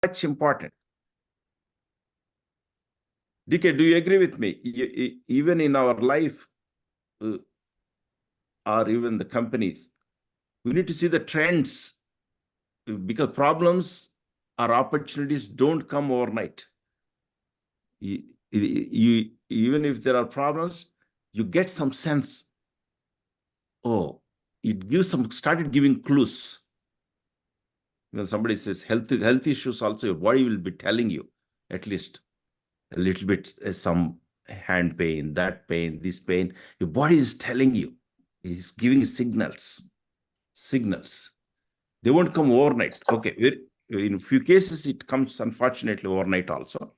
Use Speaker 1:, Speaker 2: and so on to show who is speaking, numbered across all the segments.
Speaker 1: much important. DK, do you agree with me? Even in our life, or even the companies, we need to see the trends, because problems or opportunities don't come overnight. Even if there are problems, you get some sense. Oh, it gives started giving clues. When somebody says health issues, also your body will be telling you at least a little bit, some hand pain, that pain, this pain. Your body is telling you, it's giving signals. They won't come overnight. Okay, in a few cases it comes unfortunately overnight also.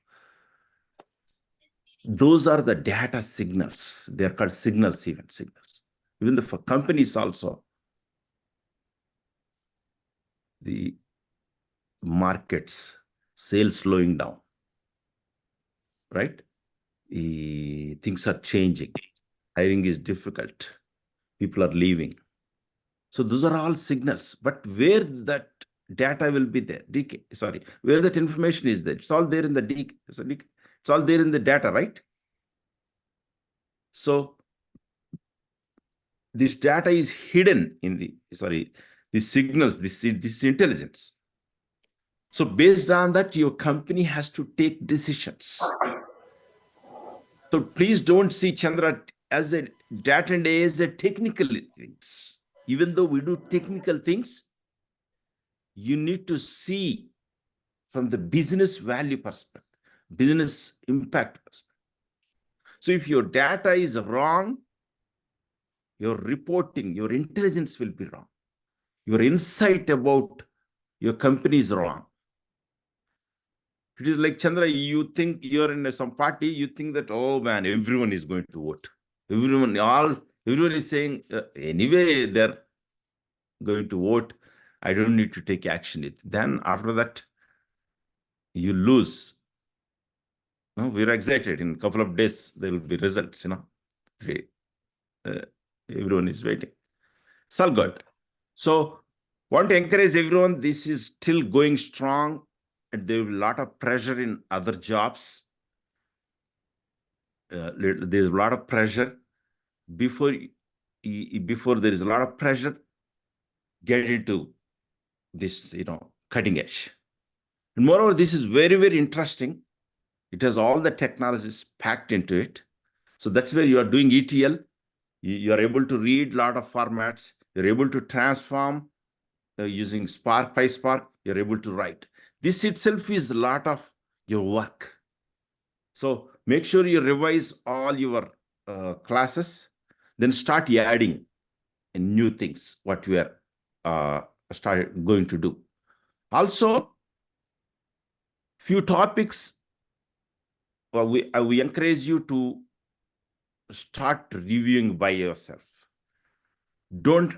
Speaker 1: Those are the data signals. They're called signals, even for companies also. The markets, sales slowing down, right? Things are changing. Hiring is difficult. People are leaving. So those are all signals. But where that data will be there, where that information is there, it's all there in the it's all there in the data, right? So this data is hidden in the signals, this intelligence. So based on that, your company has to take decisions. So please don't see Chandra as a data and AI as a technical things. Even though we do technical things, you need to see from the business value perspective, business impact perspective. So if your data is wrong, your reporting, your intelligence will be wrong. Your insight about your company is wrong. It is like, Chandra, you think you're in some party, you think that, oh man, everyone is going to vote. Everyone is saying, anyway, they're going to vote. I don't need to take action. Then after that, you lose. No, we're excited. In a couple of days, there will be results, everyone is waiting. It's all good. So want to encourage everyone, this is still going strong, and there will be a lot of pressure in other jobs. There's a lot of pressure. Before there is a lot of pressure, get into this, cutting edge. And moreover, this is very, very interesting. It has all the technologies packed into it. So that's where you are doing ETL. You are able to read a lot of formats. You're able to transform using Spark, PySpark. You're able to write. This itself is a lot of your work. So make sure you revise all your classes, then start adding new things, what we are started going to do. Also, few topics, we encourage you to start reviewing by yourself. Don't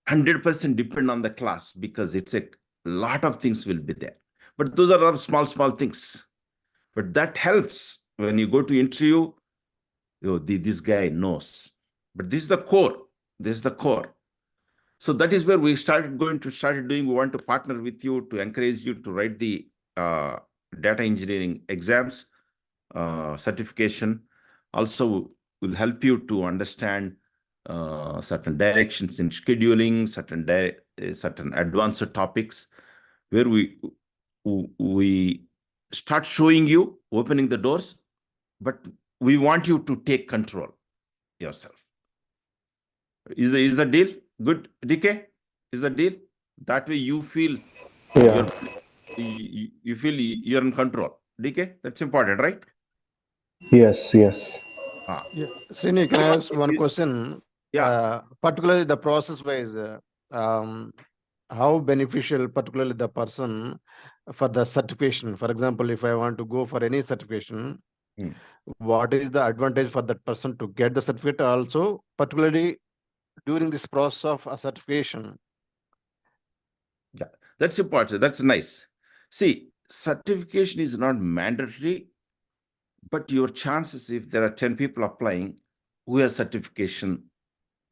Speaker 1: 100% depend on the class, because it's a lot of things will be there. But those are all small things. But that helps when you go to interview. This guy knows. But this is the core. So that is where we started doing. We want to partner with you to encourage you to write the data engineering exams, certification. Also will help you to understand certain directions in scheduling, certain advanced topics, where we start showing you, opening the doors, but we want you to take control yourself. Is the deal good, DK? Is the deal? That way you feel you feel you're in control. DK, that's important, right?
Speaker 2: Yes.
Speaker 3: Yeah. Srini, can I ask one question?
Speaker 1: Yeah.
Speaker 3: Particularly the process-wise, how beneficial, particularly the person, for the certification? For example, if I want to go for any certification, what is the advantage for that person to get the certificate? Also, particularly during this process of a certification.
Speaker 1: Yeah, that's important. That's nice. See, certification is not mandatory, but your chances, if there are 10 people applying who have certification,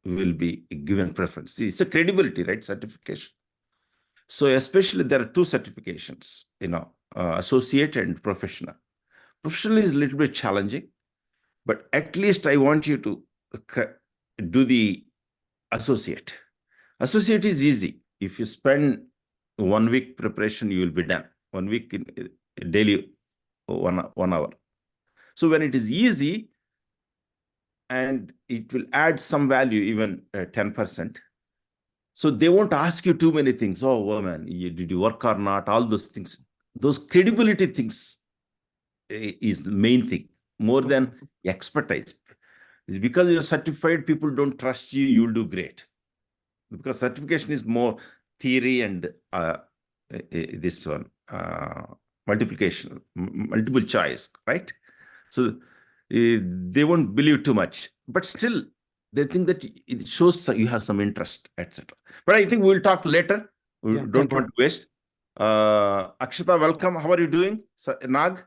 Speaker 1: will be given preference. See, it's a credibility, right? Certification. So especially there are two certifications, associate and professional. Professional is a little bit challenging, but at least I want you to do the associate. Associate is easy. If you spend 1 week preparation, you will be done. 1 week in daily, 1 hour. So when it is easy and it will add some value, even 10%. So they won't ask you too many things. Oh, woman, did you work or not? All those things. Those credibility things is the main thing, more than expertise. It's because you're certified, people don't trust you, you'll do great. Because certification is more theory and this one, multiplication, multiple choice, right? So they won't believe too much, but still they think that it shows you have some interest, etc. But I think we'll talk later. We don't want to waste. Akshata, welcome. How are you doing? Nag,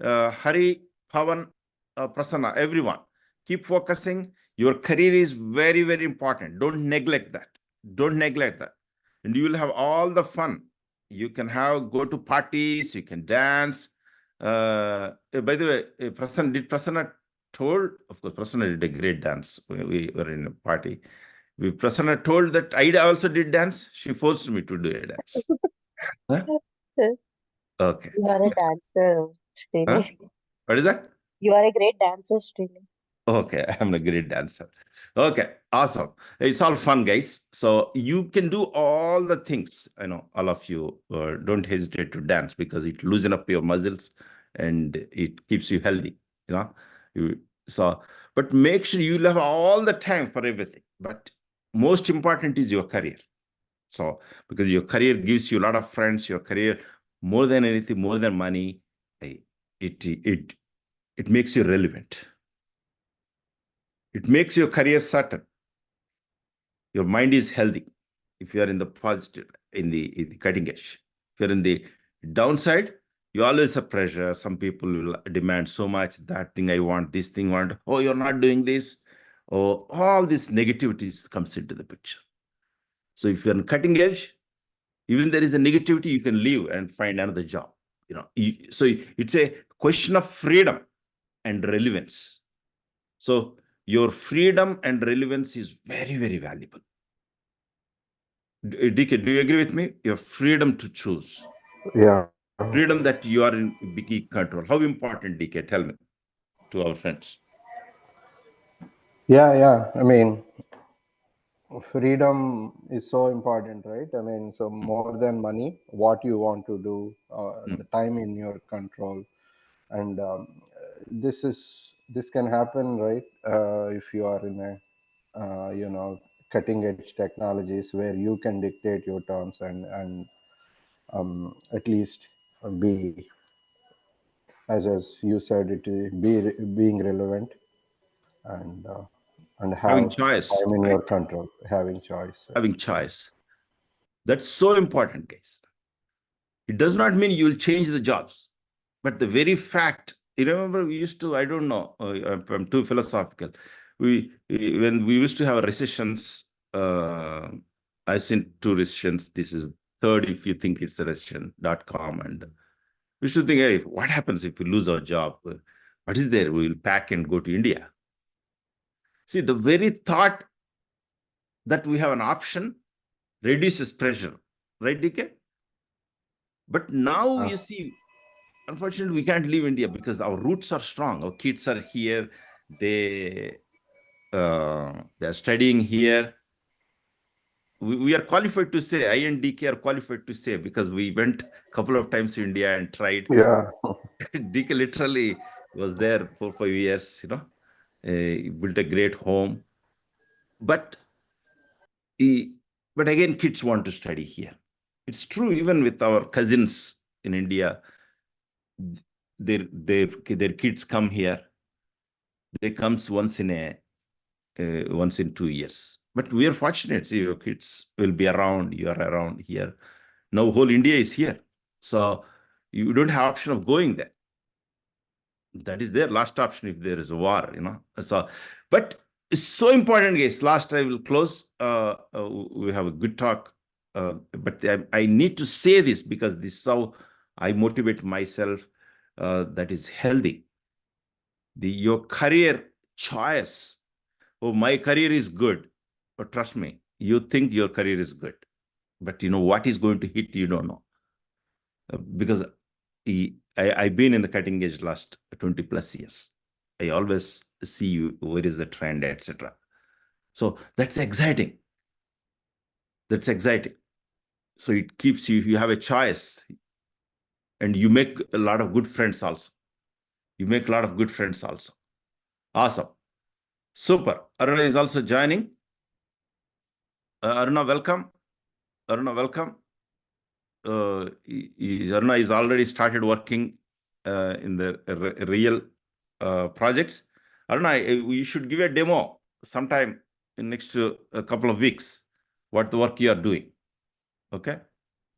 Speaker 1: Hari, Pavan, Prasanna, everyone. Keep focusing. Your career is very, very important. Don't neglect that. Don't neglect that. And you will have all the fun. You can go to parties, you can dance. By the way, Prasanna told, of course, Prasanna did a great dance. We were in a party. Prasanna told that I also did dance. She forced me to do a dance. Huh? Okay.
Speaker 4: You are a dancer, Srini.
Speaker 1: Huh? What is that?
Speaker 4: You are a great dancer, Srini.
Speaker 1: Okay, I'm a great dancer. Okay, awesome. It's all fun, guys. So you can do all the things. I know all of you don't hesitate to dance because it loosens up your muscles and it keeps you healthy. But make sure you have all the time for everything. But most important is your career. So because your career gives you a lot of friends, your career more than anything, more than money, it makes you relevant. It makes your career certain. Your mind is healthy if you are in the positive, in the cutting edge. If you're in the downside, you always have pressure. Some people will demand so much, that thing I want, this thing I want. Oh, you're not doing this. Oh, all this negativities comes into the picture. So if you're in cutting edge, even there is a negativity, you can leave and find another job. So it's a question of freedom and relevance. So your freedom and relevance is very, very valuable. DK, do you agree with me? Your freedom to choose.
Speaker 2: Yeah.
Speaker 1: Freedom that you are in big control. How important, DK? Tell me, to our friends.
Speaker 2: Yeah. I mean, freedom is so important, right? I mean, so more than money, what you want to do, the time in your control, and this can happen, right? If you are in a cutting edge technologies where you can dictate your terms and at least be, as you said, being relevant and
Speaker 1: Having
Speaker 2: have
Speaker 1: choice,
Speaker 2: time in
Speaker 1: right?
Speaker 2: your control, having choice.
Speaker 1: Having choice. That's so important, guys. It does not mean you will change the jobs, but the very fact, you remember we used to, I don't know, I'm too philosophical. When we used to have recessions, I've seen 2 recessions. This is third, if you think it's a recession.com. And we should think, hey, what happens if we lose our job? What is there? We will pack and go to India. See, the very thought that we have an option reduces pressure, right, DK? But now you see, unfortunately, we can't leave India because our roots are strong. Our kids are here. They're studying here. We are qualified to say, I and DK are qualified to say, because we went a couple of times to India and tried.
Speaker 2: Yeah.
Speaker 1: DK literally was there for 5 years, he built a great home. But again, kids want to study here. It's true, even with our cousins in India, their kids come here. They comes once in 2 years. But we are fortunate. See, your kids will be around. You are around here. Now whole India is here. So you don't have option of going there. That is their last option if there is a war, So, but it's so important, guys. Last, I will close. We have a good talk. But I need to say this because this is how I motivate myself. That is healthy. Your career choice. Oh, my career is good. But trust me, you think your career is good. But you know what is going to hit, you don't know. Because I've been in the cutting edge last 20 plus years. I always see where is the trend, etc. So that's exciting. That's exciting. So it keeps you have a choice, and you make a lot of good friends also. You make a lot of good friends also. Awesome. Super. Aruna is also joining. Aruna, welcome. Aruna, welcome. Aruna is already started working in the real projects. Aruna, we should give a demo sometime in next a couple of weeks, what the work you are doing. Okay?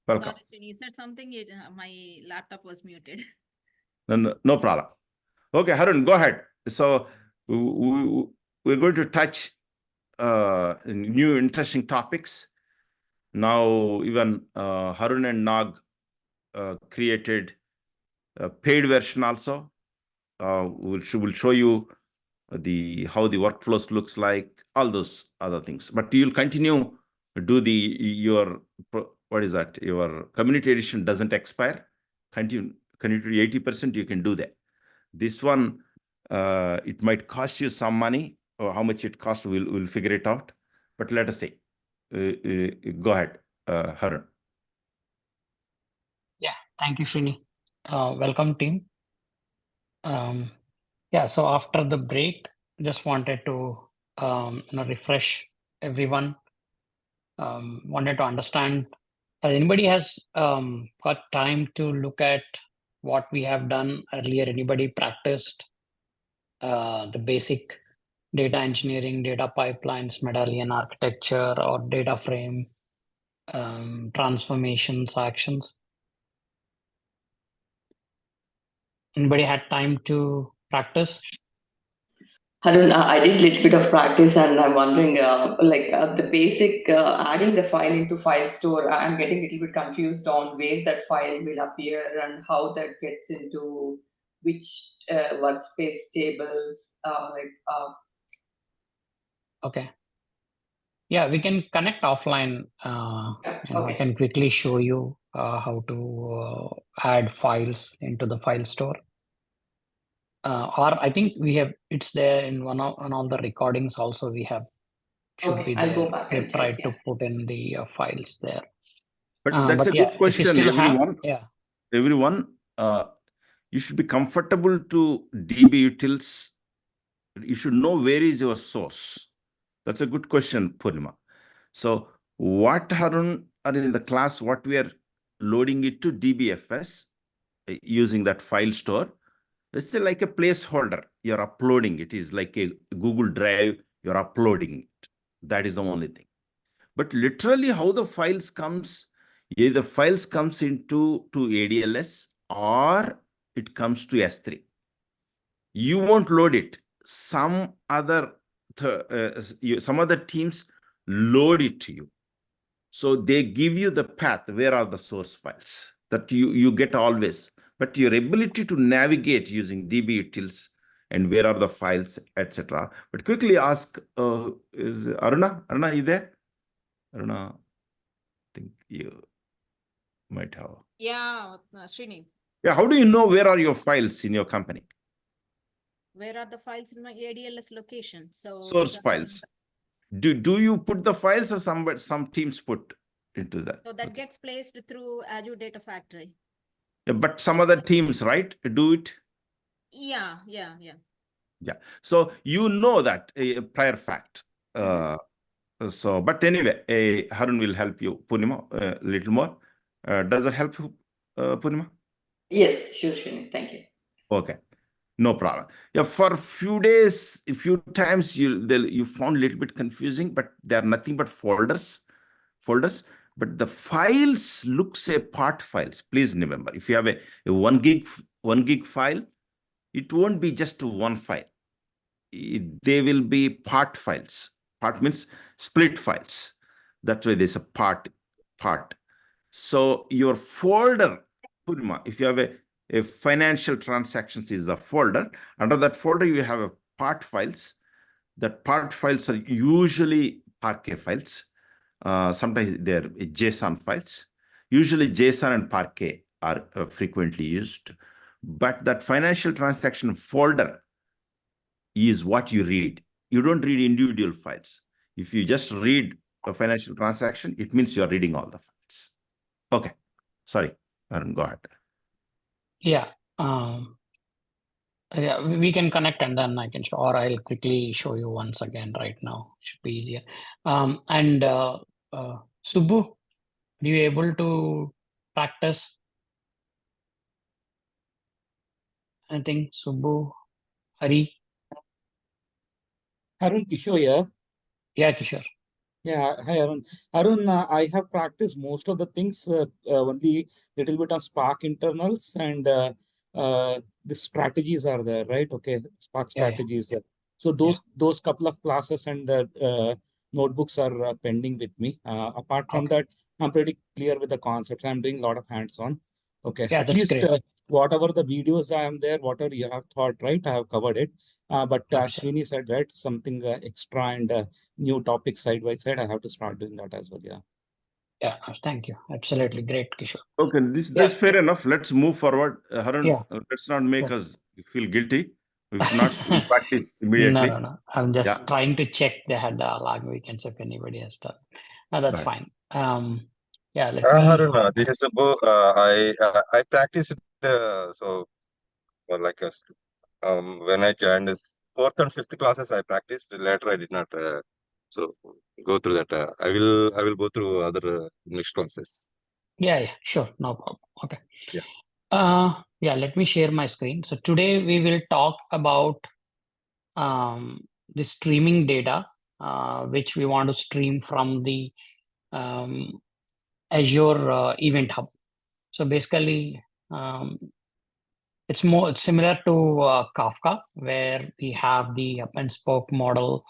Speaker 1: Welcome.
Speaker 5: Sorry, Srini, you said something, my laptop was muted.
Speaker 1: No problem. Okay, Harun, go ahead. So we're going to touch new interesting topics. Now, even Harun and Nag created a paid version also. We'll show you how the workflows looks like, all those other things. But you'll continue to do your community edition doesn't expire. Continue to 80%. You can do that. This one, it might cost you some money, or how much it costs, we'll figure it out. But let us say, go ahead, Harun.
Speaker 6: Yeah, thank you, Srini. Welcome, team. Yeah, so after the break, just wanted to refresh everyone. Wanted to understand. Anybody has got time to look at what we have done earlier? Anybody practiced the basic data engineering, data pipelines, medallion architecture, or data frame transformations, actions? Anybody had time to practice?
Speaker 7: Harun, I did little bit of practice, and I'm wondering, the basic adding the file into file store. I'm getting a little bit confused on where that file will appear and how that gets into which workspace tables.
Speaker 6: Okay. Yeah, we can connect offline.
Speaker 7: Yeah,
Speaker 6: I
Speaker 7: okay.
Speaker 6: can quickly show you how to add files into the file store. Or I think it's there in one of the recordings also we have. Should
Speaker 7: Okay,
Speaker 6: be
Speaker 7: I'll
Speaker 6: there.
Speaker 7: go back
Speaker 6: We
Speaker 7: and
Speaker 6: tried
Speaker 7: check.
Speaker 6: to put in the files there.
Speaker 1: But that's a
Speaker 6: yeah,
Speaker 1: good question,
Speaker 6: if you still
Speaker 1: everyone. Everyone, you should be comfortable to DB utils. You should know where is your source. That's a good question, Purnima. So what, Harun, are in the class, what we are loading it to DBFS using that file store. It's like a placeholder. You're uploading. It is like a Google Drive. You're uploading it. That is the only thing. But literally how the files comes, either files comes into ADLS or it comes to S3. You won't load it. Some other teams load it to you. So they give you the path. Where are the source files that you get always? But your ability to navigate using DB utils and where are the files, etc. But quickly ask, is Aruna? Aruna, you there? Aruna, I think you might have.
Speaker 5: Yeah, Srini,
Speaker 1: Yeah, how do you know where are your files in your company?
Speaker 5: where are the files in my ADLS location? So
Speaker 1: Source files. Do you put the files or some teams put into that?
Speaker 5: So that gets placed through Azure Data Factory.
Speaker 1: Yeah, but some other teams, right, do it?
Speaker 5: Yeah.
Speaker 1: Yeah. So you know that a prior fact. So, but anyway, Harun will help you, Purnima, a little more. Does it help you, Purnima?
Speaker 7: Yes, sure, thank you.
Speaker 1: Okay, no problem. Yeah, for a few days, a few times you found a little bit confusing, but they are nothing but folders. But the files looks a part files. Please remember, if you have a 1 gig file, it won't be just one file. They will be part files. Part means split files. That's why there's a part. So your folder Purnima, if you have a financial transactions is a folder. Under that folder, you have a part files. That part files are usually Parquet files. Sometimes they're JSON files. Usually JSON and Parquet are frequently used. But that financial transaction folder is what you read. You don't read individual files. If you just read a financial transaction, it means you're reading all the files. Okay. Sorry, Arun, go ahead.
Speaker 6: Yeah. Yeah, we can connect and then I can show, or I'll quickly show you once again right now. It should be easier. Subbu, are you able to practice anything? Subbu, Hari?
Speaker 8: Arun Kishore here.
Speaker 6: Yeah, Kishore.
Speaker 8: Yeah, hi Arun. Arun, I have practiced most of the things, only little bit of Spark internals and the strategies are there, right? Okay, Spark
Speaker 6: Yeah, yeah.
Speaker 8: strategies. So those couple of classes and notebooks are pending with me. Apart from that, I'm pretty clear with the concepts. I'm doing a lot of hands-on. Okay,
Speaker 6: Yeah,
Speaker 8: at
Speaker 6: that's
Speaker 8: least
Speaker 6: great.
Speaker 8: whatever the videos I am there, whatever you have thought, right? I have covered it. But
Speaker 6: Absolutely.
Speaker 8: Srini said, right, something extra and new topics side by side. I have to start doing that as well. Yeah.
Speaker 6: Yeah, thank you. Absolutely great, Kishore.
Speaker 1: Okay, that's fair enough. Let's move forward. Harun,
Speaker 6: Yeah.
Speaker 1: let's not make
Speaker 6: Sure.
Speaker 1: us feel guilty. If not, we'll practice
Speaker 6: No,
Speaker 1: immediately.
Speaker 6: no. I'm just
Speaker 1: Yeah.
Speaker 6: trying to check they had the log weekends if anybody has done. No, that's
Speaker 1: Right.
Speaker 6: fine. Yeah, let me.
Speaker 9: Harun, this is Subbu. I practiced like when I joined this fourth and fifth classes I practiced. Later I did not so go through that. I will go through other next classes.
Speaker 6: Yeah, sure, no problem. Okay.
Speaker 9: Yeah.
Speaker 6: Yeah, let me share my screen. So today we will talk about the streaming data, which we want to stream from the Azure Event Hub. So basically, it's similar to Kafka, where we have the up and spoke model,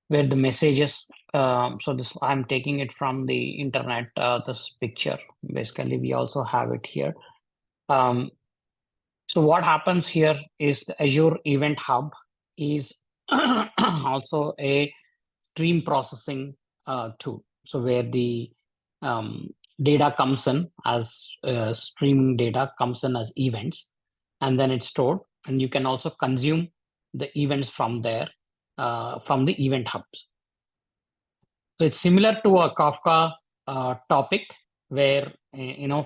Speaker 6: where the messages. So this I'm taking it from the internet. This picture, basically, we also have it here. So what happens here is the Azure Event Hub is also a stream processing tool. So where the data comes in as streaming data comes in as events, and then it's stored, and you can also consume the events from there, from the event hubs. So it's similar to a Kafka topic where,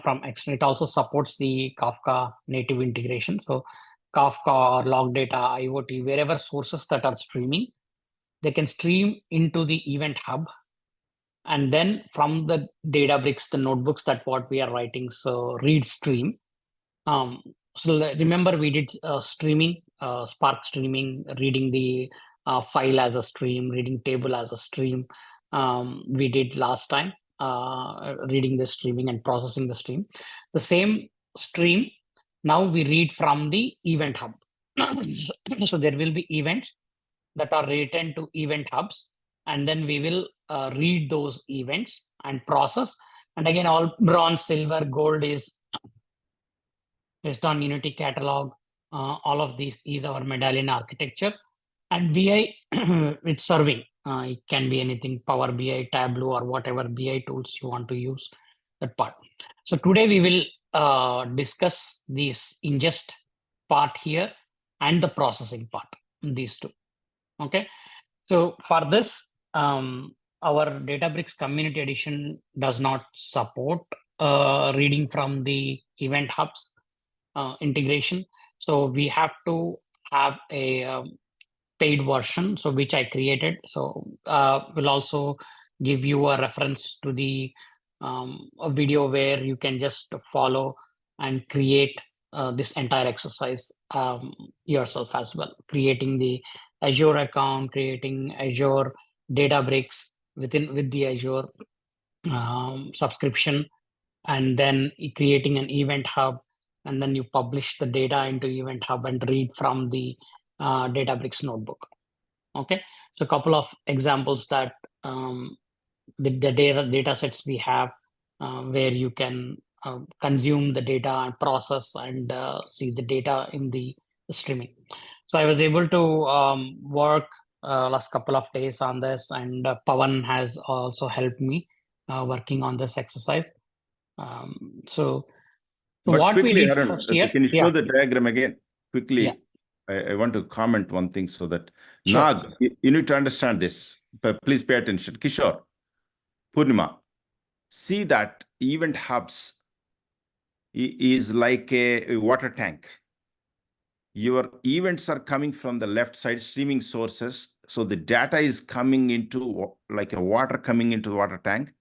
Speaker 6: from external, it also supports the Kafka native integration. So Kafka or log data, IoT, wherever sources that are streaming, they can stream into the event hub. And then from the Databricks, the notebooks that what we are writing, so read stream. So remember we did streaming, Spark streaming, reading the file as a stream, reading table as a stream. We did last time, reading the streaming and processing the stream. The same stream, now we read from the event hub. So there will be events that are written to event hubs, and then we will read those events and process. And again, all bronze, silver, gold is based on Unity catalog. All of these is our medallion architecture. And BI, it's serving. It can be anything, Power BI, Tableau, or whatever BI tools you want to use, that part. So today we will discuss this ingest part here and the processing part, these two. Okay. So for this, our Databricks Community Edition does not support reading from the event hubs integration. So we have to have a paid version, so which I created. So we'll also give you a reference to the a video where you can just follow and create this entire exercise yourself as well, creating the Azure account, creating Azure Databricks with the Azure subscription, and then creating an event hub, and then you publish the data into event hub and read from the Databricks notebook. Okay, so a couple of examples that the data sets we have where you can consume the data and process and see the data in the streaming. So I was able to work last couple of days on this, and Pawan has also helped me working on this exercise. So
Speaker 1: But
Speaker 6: what we
Speaker 1: quickly,
Speaker 6: did
Speaker 1: Arun,
Speaker 6: first year,
Speaker 1: can you show the diagram again? Quickly,
Speaker 6: Yeah.
Speaker 1: I want to comment one thing so that
Speaker 6: Sure.
Speaker 1: Nag, you need to understand this. But please pay attention. Kishore, Purnima, see that event hubs is like a water tank. Your events are coming from the left side, streaming sources. So the data is coming into like a water coming into the water tank.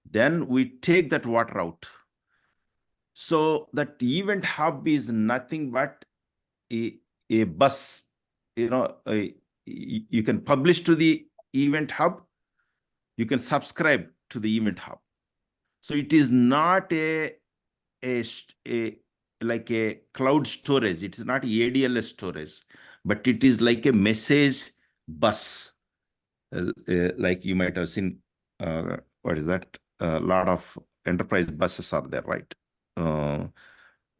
Speaker 1: Then we take that water out. So that event hub is nothing but a bus. You know, you can publish to the event hub. You can subscribe to the event hub. So it is not a like a cloud storage. It is not ADLS storage, but it is like a message bus. Like you might have seen, what is that? A lot of enterprise buses are there, right?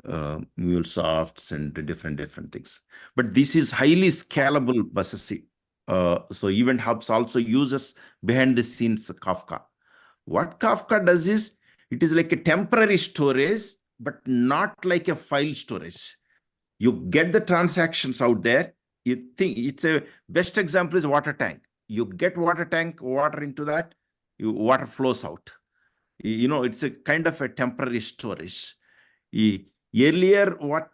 Speaker 1: MuleSofts and different things. But this is highly scalable buses. So Event Hubs also uses behind the scenes Kafka. What Kafka does is, it is like a temporary storage, but not like a file storage. You get the transactions out there. You think it's a best example is water tank. You get water tank, water into that, water flows out. You know, it's a kind of a temporary storage. Earlier, what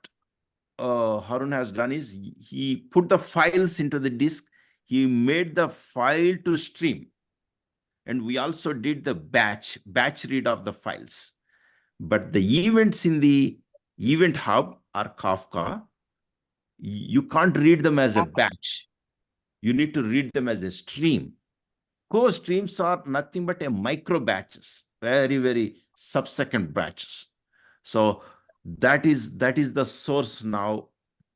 Speaker 1: Harun has done is he put the files into the disk. He made the file to stream. And we also did the batch read of the files. But the events in the event hub or Kafka, you can't read them as a batch. You need to read them as a stream. Core streams are nothing but a micro batches, very sub-second batches. So that is the source now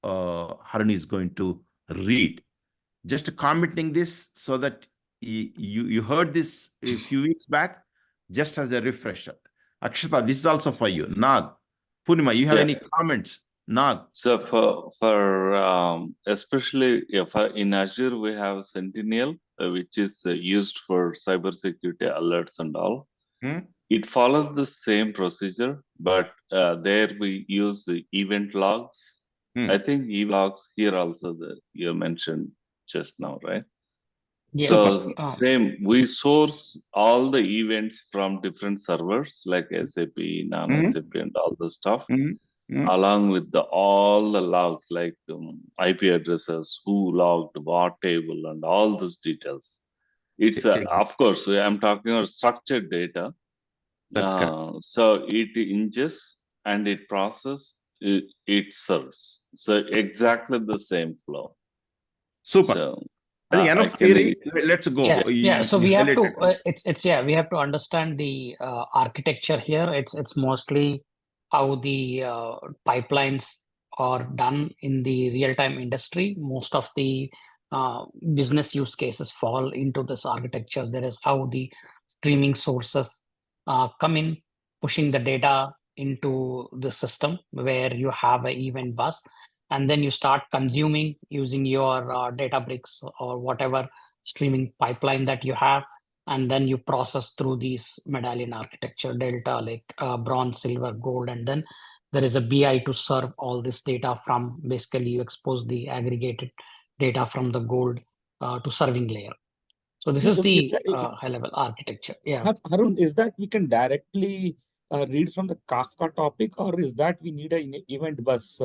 Speaker 1: Harun is going to read. Just commenting this so that you heard this a few weeks back, just as a refresher. Akshata, this is also for you. Nag, Purnima, you have any comments? Nag.
Speaker 10: So especially in Azure, we have Sentinel, which is used for cybersecurity alerts and all. It follows the same procedure, but there we use the event logs. I think event logs here also that you mentioned just now, right?
Speaker 6: Yeah.
Speaker 10: So same, we source all the events from different servers like SAP, non-SAP, and all the stuff, along with all the logs like IP addresses, who logged what table, and all those details. It's of course I'm talking about structured data.
Speaker 1: That's correct.
Speaker 10: So it ingests and it processes, it serves. So exactly the same flow.
Speaker 1: Super.
Speaker 10: So
Speaker 1: I think enough theory. Let's go.
Speaker 6: Yeah. So we have to we have to understand the architecture here. It's mostly how the pipelines are done in the real-time industry. Most of the business use cases fall into this architecture. That is how the streaming sources come in, pushing the data into the system where you have an event bus, and then you start consuming using your Databricks or whatever streaming pipeline that you have, and then you process through these medallion architecture, Delta, like bronze, silver, gold, and then there is a BI to serve all this data from. Basically, you expose the aggregated data from the gold to serving layer. So this is the high-level architecture. Yeah.
Speaker 8: Harun, is that we can directly read from the Kafka topic, or is that we need an event bus?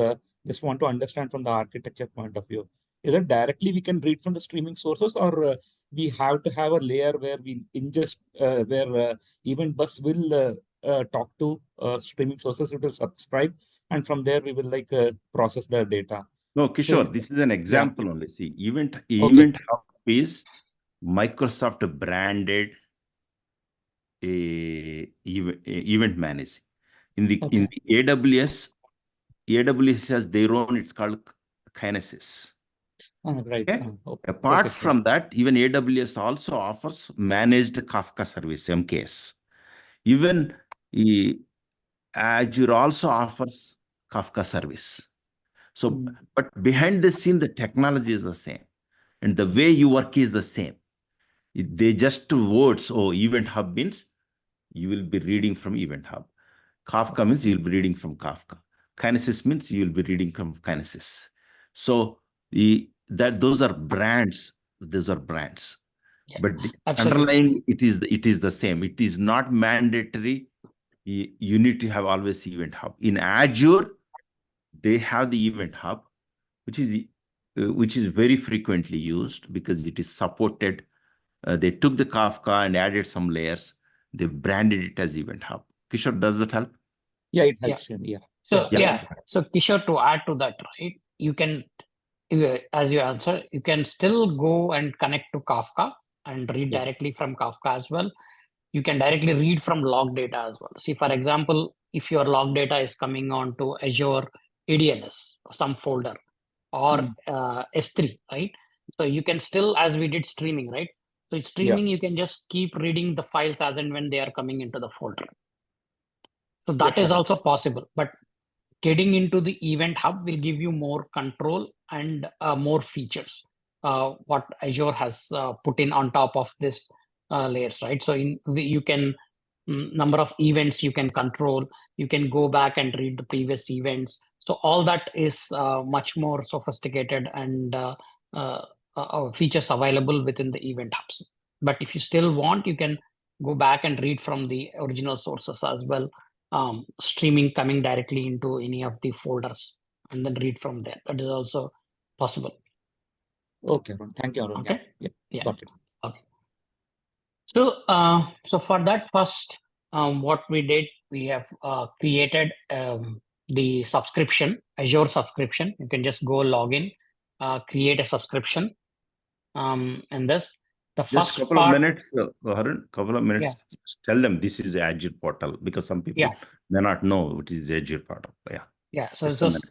Speaker 8: Just want to understand from the architecture point of view. Is it directly we can read from the streaming sources, or we have to have a layer where we ingest, where event bus will talk to streaming sources, it will subscribe, and from there we will process their data.
Speaker 1: No, Kishore, this is an example only. See, event hub is Microsoft branded event manage. In the AWS has their own, it's called Kinesis.
Speaker 8: Right.
Speaker 1: Okay? Apart from that, even AWS also offers managed Kafka service, MKS. Even Azure also offers Kafka service. So, but behind the scene, the technology is the same, and the way you work is the same. They just words. Oh, Event Hub means you will be reading from Event Hub. Kafka means you will be reading from Kafka. Kinesis means you will be reading from Kinesis. So those are brands. Those are brands.
Speaker 6: Yeah,
Speaker 1: but the
Speaker 6: absolutely.
Speaker 1: underlying it is the same. It is not mandatory. You need to have always Event Hub. In Azure, they have the Event Hub, which is very frequently used because it is supported. They took the Kafka and added some layers. They branded it as Event Hub. Kishore, does that help?
Speaker 8: Yeah, it
Speaker 6: Yeah.
Speaker 8: helps. Yeah.
Speaker 6: So
Speaker 1: Yeah.
Speaker 6: yeah, so Kishore, to add to that, right? You can, as you answer, you can still go and connect to Kafka and read
Speaker 1: Yeah.
Speaker 6: directly from Kafka as well. You can directly read from log data as well. See, for example, if your log data is coming on to Azure ADLS, some folder, or S3, right? So you can still, as we did streaming, right? So streaming, you can just keep reading the files as and when they are coming into the folder. So that is also possible, but getting into the Event Hub will give you more control and more features. What Azure has put in on top of this layers, right? So you can number of events you can control. You can go back and read the previous events. So all that is much more sophisticated and features available within the Event Hubs. But if you still want, you can go back and read from the original sources as well. Streaming coming directly into any of the folders and then read from there. That is also possible.
Speaker 8: Okay, Arun. Thank you, Arun.
Speaker 6: Okay.
Speaker 8: Yeah. Got it.
Speaker 6: Okay. So, so for that first, what we did, we have created the subscription, Azure subscription. You can just go log in, create a subscription, and this the
Speaker 1: Just
Speaker 6: first
Speaker 1: couple
Speaker 6: part.
Speaker 1: of minutes, Harun, couple of minutes. Just tell them this is the Azure portal because some people may not know what is the Azure portal.
Speaker 6: Yeah. So it's just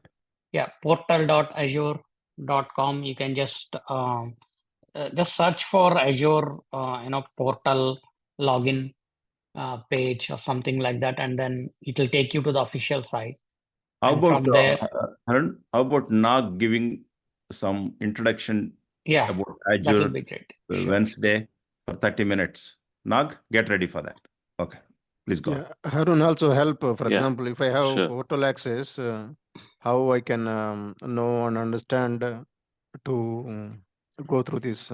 Speaker 6: portal.azure.com. You can just search for Azure, portal login page or something like that, and then it will take you to the official site.
Speaker 1: How
Speaker 6: And
Speaker 1: about
Speaker 6: from there,
Speaker 1: Harun? How about Nag giving some introduction about
Speaker 6: that will
Speaker 1: Azure
Speaker 6: be great.
Speaker 1: Wednesday for 30 minutes? Nag, get ready for that. Okay, please go.
Speaker 3: Yeah, Harun also help. For
Speaker 10: Yeah,
Speaker 3: example, if I have
Speaker 10: sure.
Speaker 3: portal access, how I can know and understand to go through this.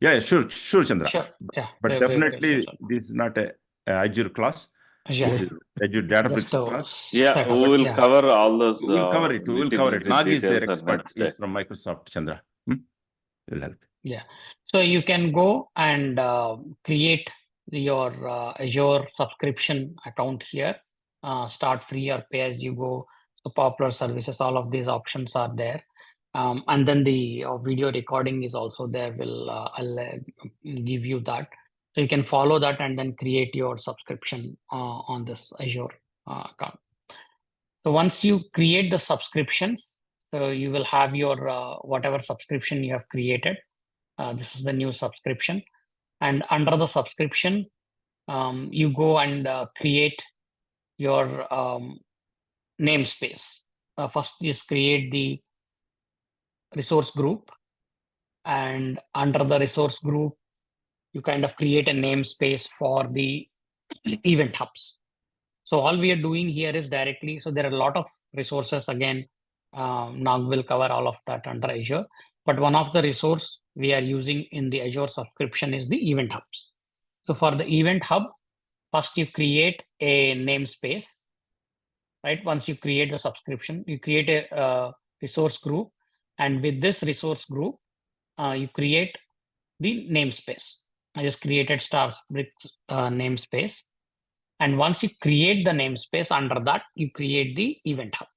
Speaker 1: Yeah, sure, Chandra.
Speaker 6: Sure. Yeah,
Speaker 1: But
Speaker 6: very great,
Speaker 1: definitely,
Speaker 6: Chandra.
Speaker 1: this is not a Azure class.
Speaker 6: Yeah.
Speaker 1: This is Azure Databricks class.
Speaker 10: Yeah, we will cover all those.
Speaker 1: We will cover it. We will cover it. Nag is their
Speaker 10: details on
Speaker 1: expert.
Speaker 10: Wednesday.
Speaker 1: He's from Microsoft, Chandra. Will help.
Speaker 6: Yeah. So you can go and create your Azure subscription account here. Start free or pay as you go. So popular services, all of these options are there. And then the video recording is also there. I'll give you that. So you can follow that and then create your subscription on this Azure account. So once you create the subscriptions, so you will have your whatever subscription you have created. This is the new subscription. And under the subscription, you go and create your namespace. First, just create the resource group. And under the resource group, you kind of create a namespace for the event hubs. So all we are doing here is directly, so there are a lot of resources. Again, Nag will cover all of that under Azure. But one of the resource we are using in the Azure subscription is the event hubs. So for the event hub, first you create a namespace, right? Once you create the subscription, you create a resource group. And with this resource group, you create the namespace. I just created Starsbricks namespace. And once you create the namespace, under that, you create the event hub.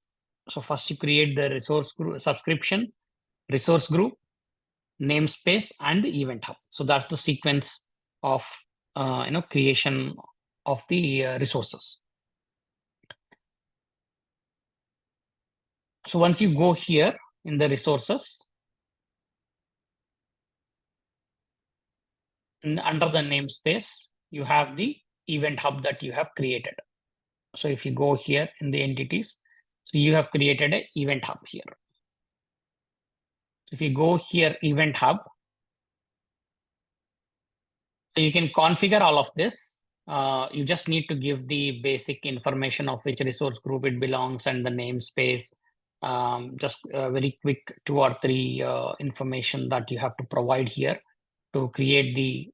Speaker 6: So first you create the resource group, subscription, resource group, namespace, and the event hub. So that's the sequence of creation of the resources. So once you go here in the resources, under the namespace, you have the event hub that you have created. So if you go here in the entities, so you have created an event hub here. If you go here, event hub, so you can configure all of this. You just need to give the basic information of which resource group it belongs and the namespace. Just very quick 2 or 3 information that you have to provide here to create the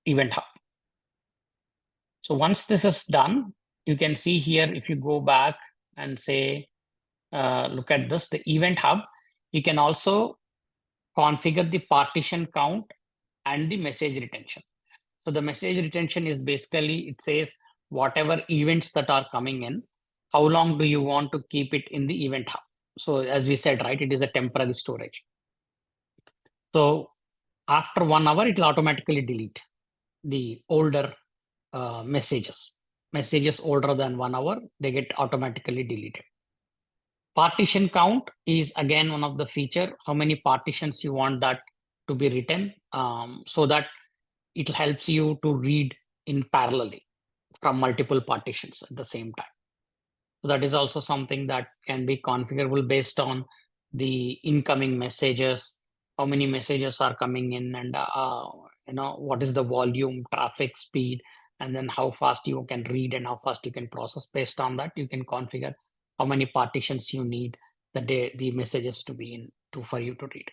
Speaker 6: event hub. So once this is done, you can see here, if you go back and say, look at this, the event hub, you can also configure the partition count and the message retention. So the message retention is basically, it says whatever events that are coming in, how long do you want to keep it in the event hub? So as we said, right, it is a temporary storage. So after 1 hour, it will automatically delete the older messages. Messages older than 1 hour, they get automatically deleted. Partition count is again one of the feature, how many partitions you want that to be written, so that it helps you to read in parallelly from multiple partitions at the same time. So that is also something that can be configurable based on the incoming messages, how many messages are coming in, and what is the volume, traffic speed, and then how fast you can read and how fast you can process. Based on that, you can configure how many partitions you need the messages to be in for you to read.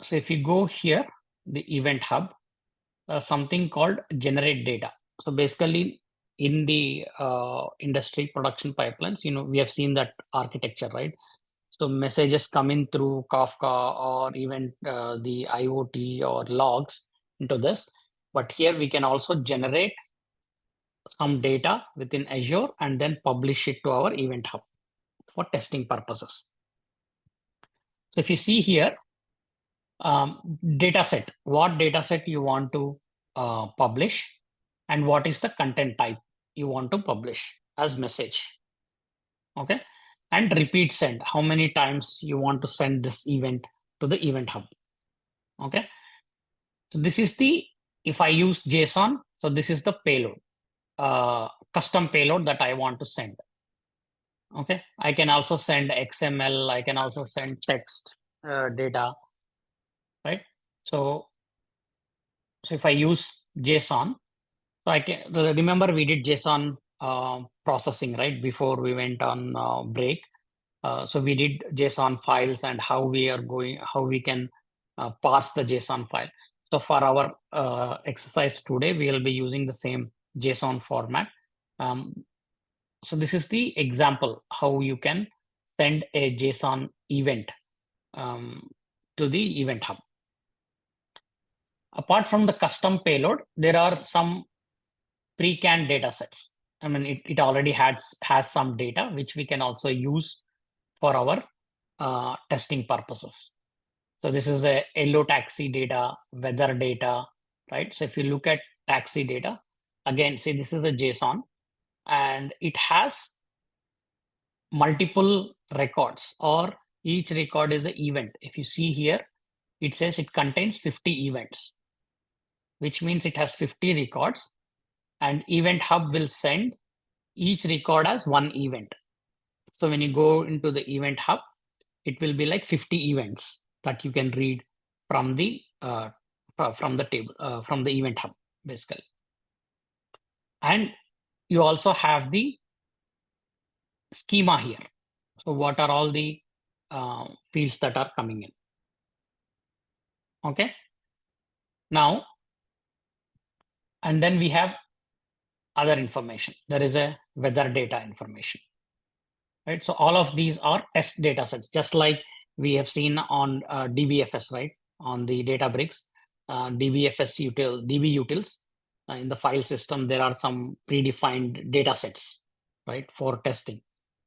Speaker 6: So if you go here, the event hub, something called generate data. So basically in the industry production pipelines, we have seen that architecture, right? So messages come in through Kafka or even the IoT or logs into this. But here we can also generate some data within Azure and then publish it to our event hub for testing purposes. So if you see here, data set, what data set you want to publish, and what is the content type you want to publish as message. Okay, and repeat send, how many times you want to send this event to the event hub. Okay, so this is the, if I use JSON, so this is the payload, custom payload that I want to send. Okay, I can also send XML, I can also send text data, right? So if I use JSON, so I can remember we did JSON processing, right, before we went on break. So we did JSON files and how we can parse the JSON file. So for our exercise today, we will be using the same JSON format. So this is the example how you can send a JSON event to the event hub. Apart from the custom payload, there are some pre-canned data sets. I mean, it already has some data which we can also use for our testing purposes. So this is a yellow taxi data, weather data, right? So if you look at taxi data, again, see, this is a JSON and it has multiple records, or each record is an event. If you see here, it says it contains 50 events, which means it has 50 records, and event hub will send each record as one event. So when you go into the event hub, it will be like 50 events that you can read from the table, from the event hub, basically. And you also have the schema here. So what are all the fields that are coming in? Okay. Now, and then we have other information. There is a weather data information, right? So all of these are test data sets, just like we have seen on DBFS, right? On the Databricks, DBFS DB utils. In the file system, there are some predefined data sets, right, for testing,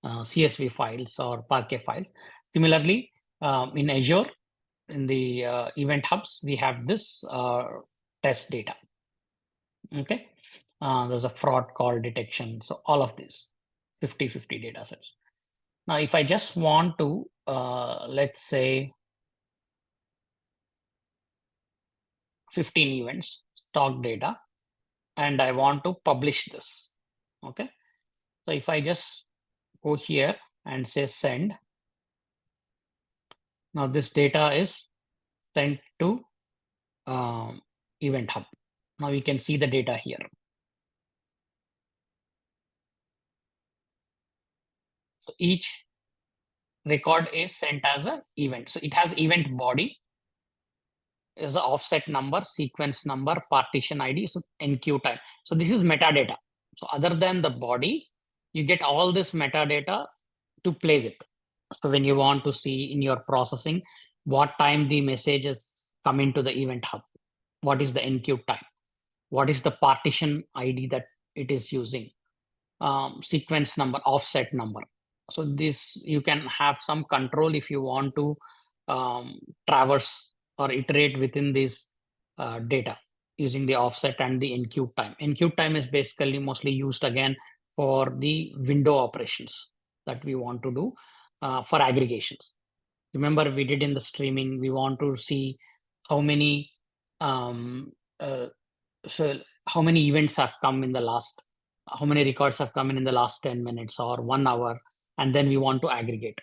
Speaker 6: CSV files or Parquet files. Similarly, in Azure, in the event hubs, we have this test data. Okay, there's a fraud call detection. So all of these 50 data sets. Now, if I just want to, let's say 15 events, stock data, and I want to publish this. Okay. So if I just go here and say send, now this data is sent to Event Hub. Now you can see the data here. So each record is sent as an event. So it has event body, is the offset number, sequence number, partition ID, so enqueue time. So this is metadata. So other than the body, you get all this metadata to play with. So when you want to see in your processing what time the messages come into the Event Hub, what is the enqueue time, what is the partition ID that it is using, sequence number, offset number. So this, you can have some control if you want to traverse or iterate within this data using the offset and the enqueue time. Enqueue time is basically mostly used again for the window operations that we want to do for aggregations. Remember, we did in the streaming, we want to see how many how many events have come in the last, how many records have come in the last 10 minutes or 1 hour, and then we want to aggregate.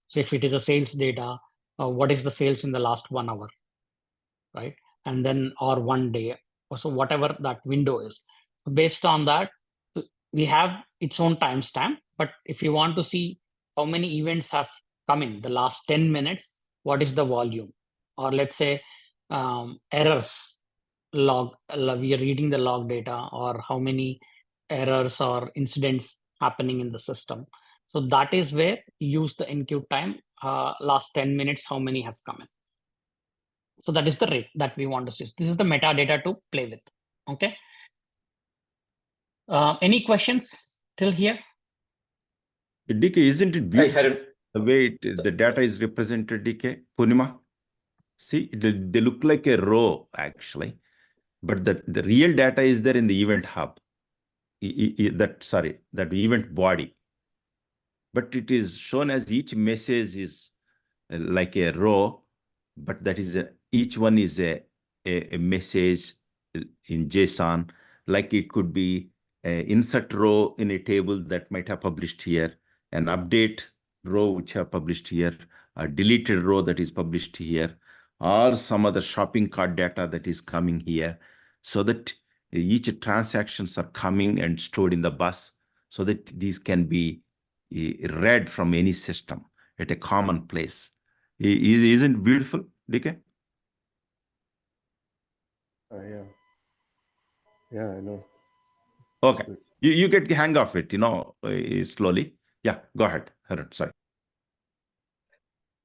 Speaker 6: So if it is a sales data, what is the sales in the last 1 hour, right? And then, or 1 day, so whatever that window is. Based on that, we have its own timestamp, but if you want to see how many events have come in the last 10 minutes, what is the volume? Or let's say errors log, we are reading the log data, or how many errors or incidents happening in the system. So that is where you use the enqueue time, last 10 minutes, how many have come in. So that is the rate that we want to see. This is the metadata to play with. Okay. Any questions till here?
Speaker 1: DK, isn't it beautiful the way the data is represented, DK? Purnima? See, they look like a row actually, but the real data is there in the Event Hub. That event body. But it is shown as each message is like a row, but that is each one is a message in JSON, like it could be an insert row in a table that might have published here, an update row which have published here, a deleted row that is published here, or some other shopping cart data that is coming here, so that each transactions are coming and stored in the bus, so that these can be read from any system at a common place. Isn't it beautiful, DK?
Speaker 2: Yeah. Yeah, I know.
Speaker 1: Okay. You get the hang of it, slowly. Yeah, go ahead, Harun. Sorry.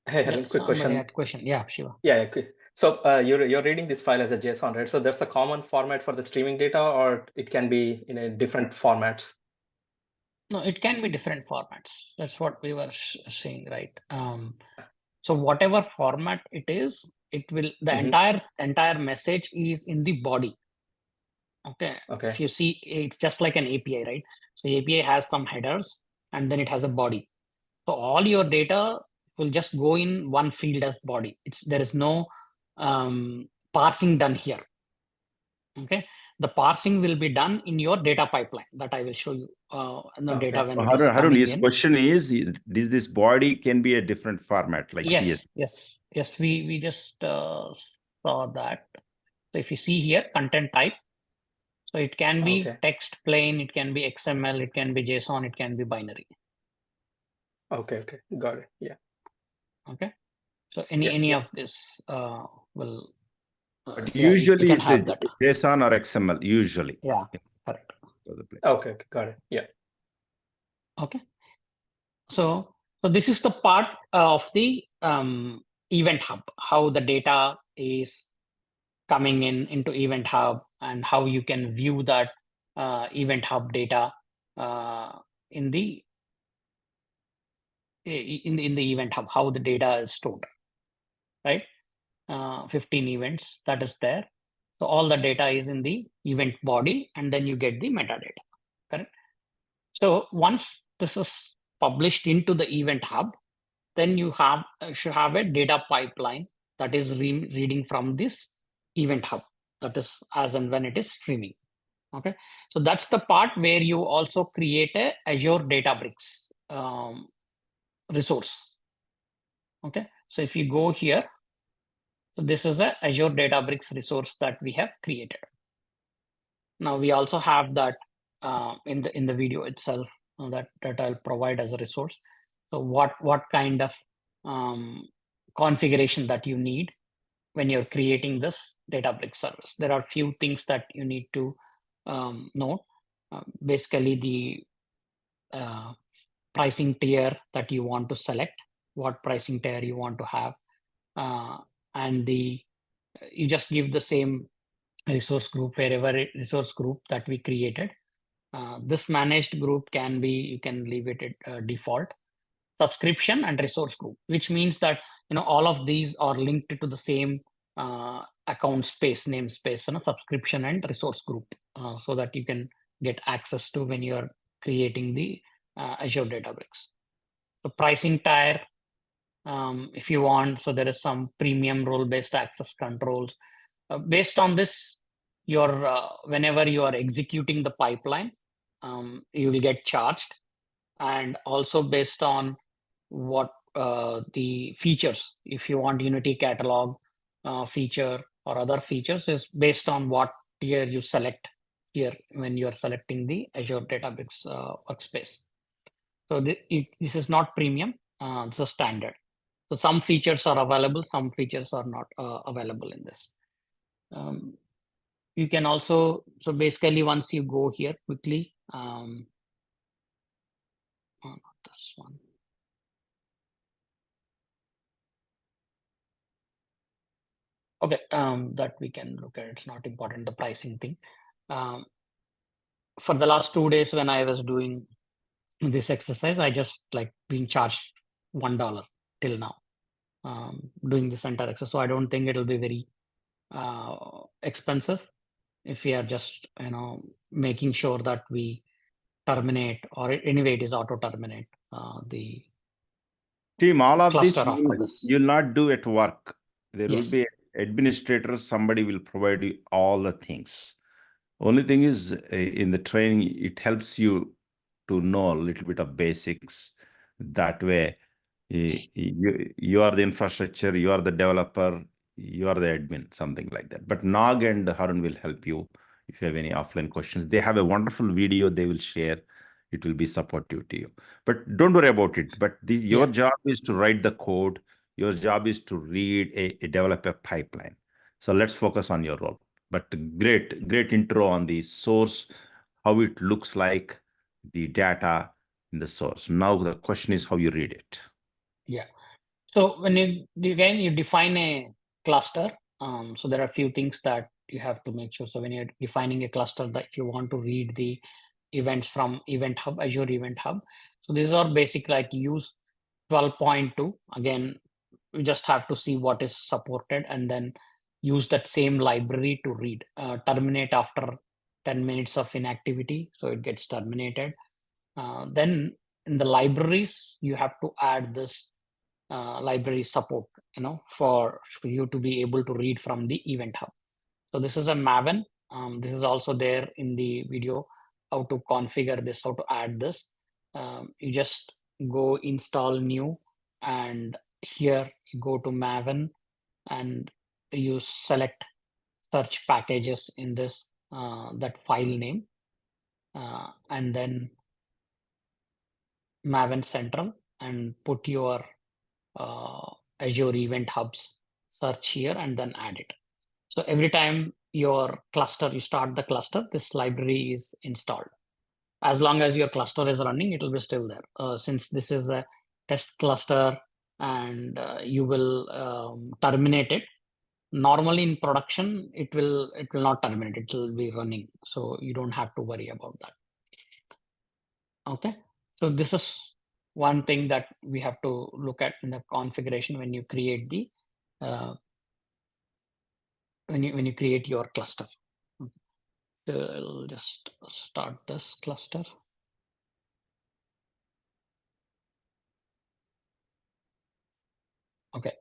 Speaker 11: Hey, Harun, quick question.
Speaker 6: Had question. Yeah, Shiva.
Speaker 11: Yeah, quick. So you're reading this file as a JSON, right? So there's a common format for the streaming data, or it can be in a different formats?
Speaker 6: No, it can be different formats. That's what we were saying, right? So whatever format it is, it will, the entire message is in the body. Okay. If you see, it's just like an API, right? So API has some headers and then it has a body. So all your data will just go in one field as body. There is no parsing done here. Okay. The parsing will be done in your data pipeline that I will show you. Data when it is
Speaker 1: Harun, his
Speaker 6: in.
Speaker 1: question is this body can be a different format like CS?
Speaker 6: Yes. We just saw that. So if you see here, content type. So it can be text plain, it can be XML, it can be JSON, it can be binary.
Speaker 11: Okay, got it. Yeah.
Speaker 6: Okay. So any of this will.
Speaker 1: But usually it's a JSON or XML, usually.
Speaker 6: Yeah, correct.
Speaker 11: Okay, got it. Yeah.
Speaker 6: Okay. So this is the part of the Event Hub, how the data is coming into Event Hub and how you can view that Event Hub data in the Event Hub, how the data is stored, right? 15 events that is there. So all the data is in the event body, and then you get the metadata, correct? So once this is published into the Event Hub, then you should have a data pipeline that is reading from this Event Hub, that is as and when it is streaming. Okay, so that's the part where you also create a Azure Databricks resource. Okay, so if you go here, so this is a Azure Databricks resource that we have created. Now we also have that in the video itself that I'll provide as a resource. So what kind of configuration that you need when you're creating this Databricks service? There are few things that you need to know. Basically, the pricing tier that you want to select, what pricing tier you want to have, and you just give the same resource group wherever resource group that we created. This managed group can be, you can leave it at default, subscription and resource group, which means that all of these are linked to the same account space, namespace, subscription and resource group, so that you can get access to when you're creating the Azure Databricks. So pricing tier, if you want, so there is some premium role-based access controls. Based on this, whenever you are executing the pipeline, you will get charged, and also based on what the features, if you want Unity Catalog feature or other features, is based on what tier you select here when you are selecting the Azure Databricks workspace. So this is not premium, it's a standard. So some features are available, some features are not available in this. You can also, so basically once you go here quickly, not this one. Okay, that we can look at, it's not important, the pricing thing. For the last 2 days when I was doing this exercise, I just like being charged $1 till now, doing this entire exercise. So I don't think it'll be very expensive if we are just making sure that we terminate, or anyway it is auto terminate the
Speaker 1: team. All of this
Speaker 6: cluster after this.
Speaker 1: you'll not do at work. There will
Speaker 6: Yes.
Speaker 1: be administrators, somebody will provide you all the things. Only thing is, in the training, it helps you to know a little bit of basics. That way, you are the infrastructure, you are the developer, you are the admin, something like that. But Nog and Harun will help you if you have any offline questions. They have a wonderful video they will share. It will be supportive to you. But don't worry about it. But your job is to write the code. Your job is to read a developer pipeline. So let's focus on your role. But great intro on the source, how it looks like, the data in the source. Now the question is how you read it.
Speaker 6: Yeah. So when you define a cluster, so there are a few things that you have to make sure. So when you're defining a cluster, that if you want to read the events from Event Hub, Azure Event Hub, so these are basic, like use 12.2. Again, we just have to see what is supported and then use that same library to read. Terminate after 10 minutes of inactivity, so it gets terminated. Then in the libraries, you have to add this library support, for you to be able to read from the Event Hub. So this is a Maven. This is also there in the video, how to configure this, how to add this. You just go install new, and here you go to Maven and you select search packages in this, that file name, and then Maven Central, and put your Azure Event Hubs search here and then add it. So every time your cluster, you start the cluster, this library is installed. As long as your cluster is running, it will be still there. Since this is a test cluster and you will terminate it. Normally in production, it will not terminate, it will be running. So you don't have to worry about that. Okay, so this is one thing that we have to look at in the configuration when you create the when you create your cluster. I'll just start this cluster. Okay,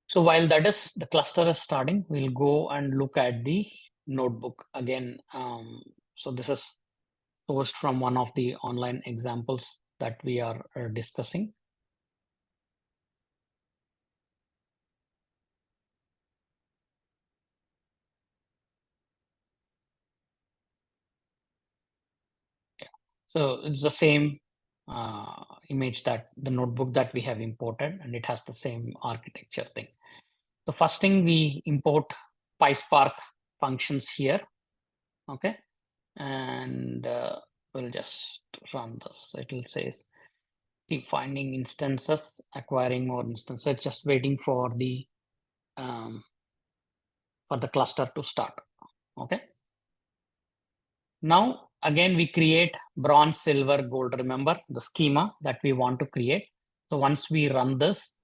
Speaker 6: so while the cluster is starting, we'll go and look at the notebook again. So this is sourced from one of the online examples that we are discussing. Yeah. So it's the same image, that the notebook that we have imported, and it has the same architecture thing. The first thing, we import PySpark functions here. Okay. And we'll just run this. It will say keep finding instances, acquiring more instances. It's just waiting for the cluster to start. Okay. Now again, we create bronze, silver, gold. Remember the schema that we want to create. So once we run this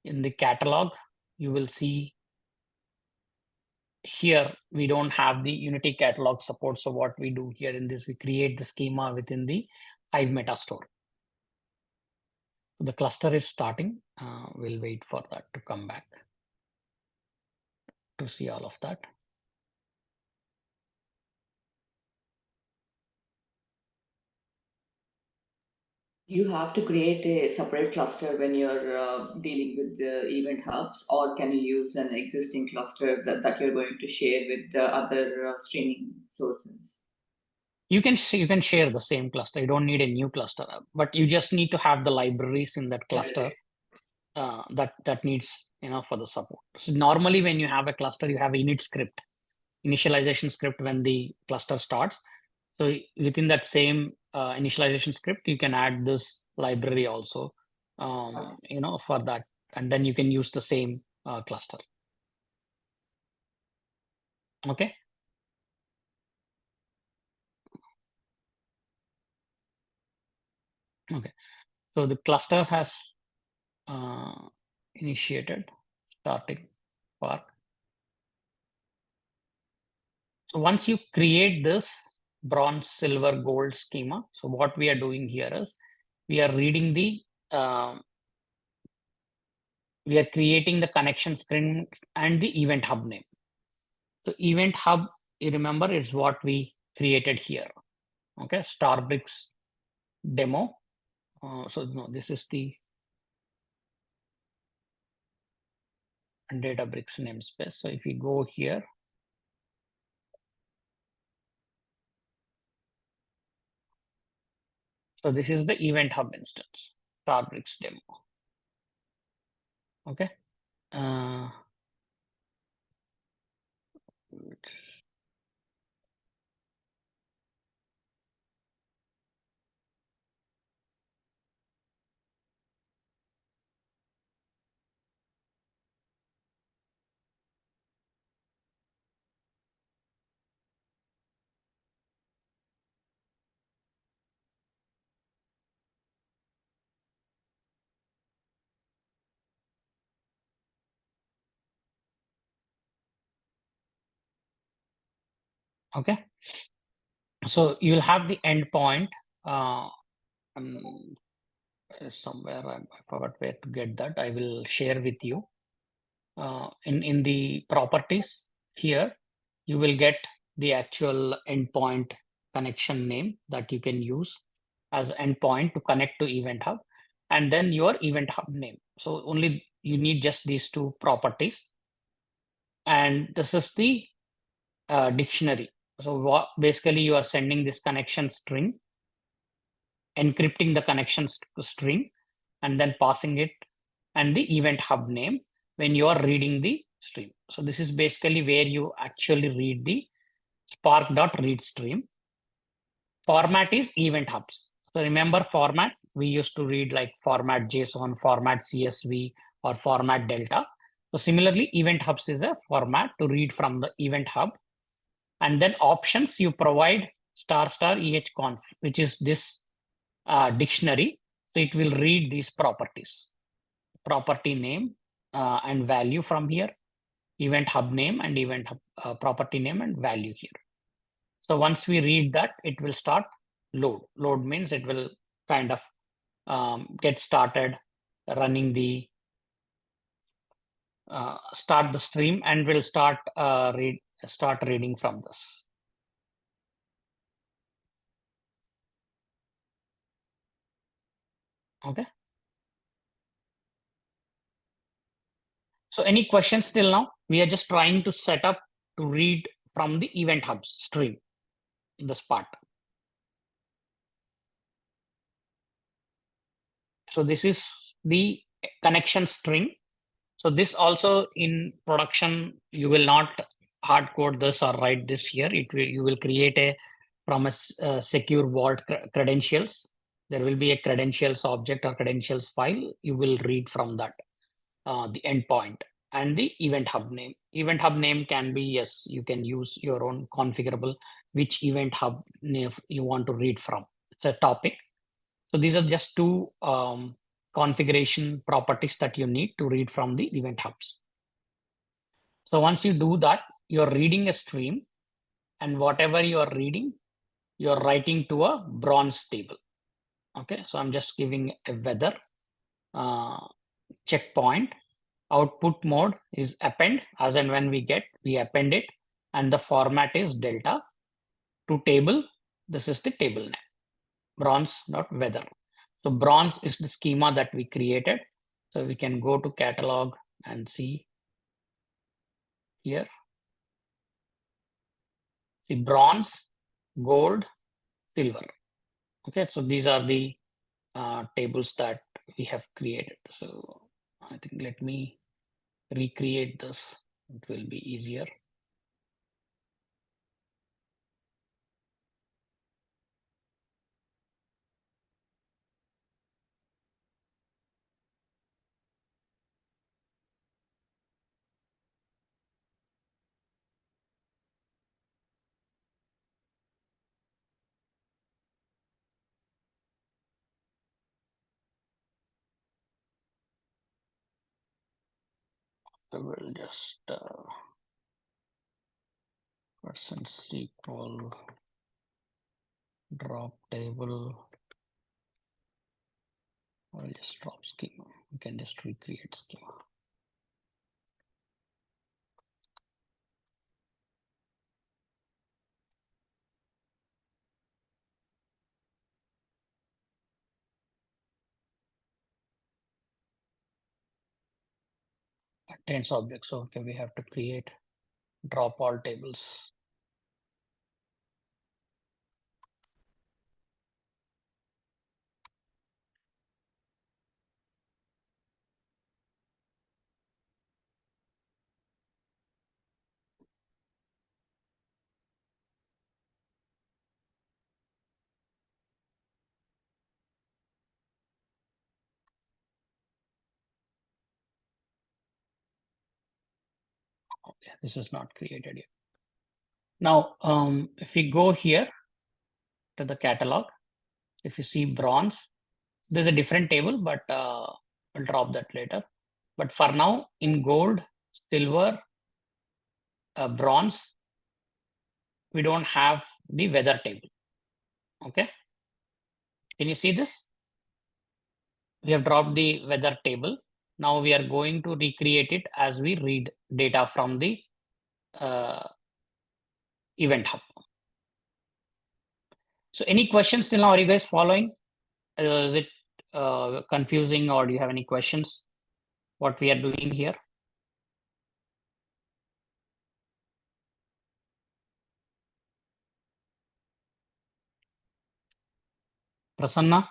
Speaker 6: in the catalog, you will see here we don't have the Unity catalog support. So what we do here in this, we create the schema within the Hive Metastore. The cluster is starting. We'll wait for that to come back to see all of that.
Speaker 7: You have to create a separate cluster when you're dealing with the event hubs, or can you use an existing cluster that you're going to share with the other streaming sources?
Speaker 6: You can share the same cluster. You don't need a new cluster, but you just need to have the libraries in that cluster that needs, for the support. So normally when you have a cluster, you have a init script, initialization script when the cluster starts. So within that same initialization script, you can add this library also, for that, and then you can use the same cluster. Okay. Okay. So the cluster has initiated, starting Spark. So once you create this bronze, silver, gold schema, so what we are doing here is we are reading the we are creating the connection string and the event hub name. So event hub, you remember, is what we created here. Okay, Starbricks demo. So no, this is the Databricks namespace. So if we go here, so this is the event hub instance, Starbricks demo. Okay. Okay. So you'll have the endpoint. Somewhere I forgot where to get that. I will share with you. In the properties here, you will get the actual endpoint connection name that you can use as endpoint to connect to Event Hub, and then your Event Hub name. So only you need just these two properties. And this is the dictionary. So basically you are sending this connection string, encrypting the connection string, and then passing it and the Event Hub name when you are reading the stream. So this is basically where you actually read the spark.read stream. Format is Event Hubs. So remember format, we used to read like format JSON, format CSV, or format Delta. So similarly, Event Hubs is a format to read from the Event Hub. And then options, you provide *ehconf, which is this dictionary. So it will read these properties, property name and value from here, Event Hub name and Event Hub property name and value here. So once we read that, it will start load. Load means it will kind of get started running the start the stream, and will start reading from this. Okay. So any questions till now? We are just trying to set up to read from the event hubs stream, this part. So this is the connection string. So this also in production, you will not hard code this or write this here. You will create a from a secure vault credentials. There will be a credentials object or credentials file. You will read from that, the endpoint and the event hub name. Event hub name can be, yes, you can use your own configurable, which event hub name you want to read from. It's a topic. So these are just two configuration properties that you need to read from the event hubs. So once you do that, you're reading a stream, and whatever you are reading, you're writing to a bronze table. Okay, so I'm just giving a weather checkpoint. Output mode is append, as and when we append it, and the format is delta to table. This is the table name, bronze not weather. So bronze is the schema that we created. So we can go to catalog and see here. See bronze, gold, silver. Okay, so these are the tables that we have created. So I think let me recreate this. It will be easier. I will just percent SQL drop table. I'll just drop schema. You can just recreate schema. Contains objects. So okay, we have to create drop all tables. Okay, this is not created yet. Now, if we go here to the catalog, if you see bronze, there's a different table, but I'll drop that later. But for now, in gold, silver, bronze, we don't have the weather table. Okay. Can you see this? We have dropped the weather table. Now we are going to recreate it as we read data from the event hub. So any questions till now? Are you guys following? Is it confusing, or do you have any questions? What we are doing here? Prasanna?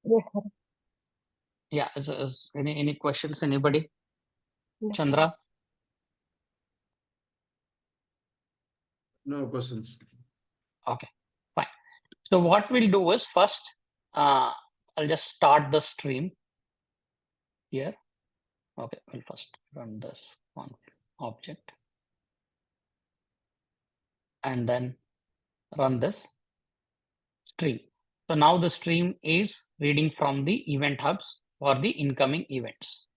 Speaker 4: Yes, sir.
Speaker 6: Yeah, is any questions, anybody?
Speaker 4: No.
Speaker 6: Chandra?
Speaker 1: No questions.
Speaker 6: Okay, fine. So what we'll do is first, I'll just start the stream here. Okay, we'll first run this one object and then run this stream. So now the stream is reading from the event hubs for the incoming events.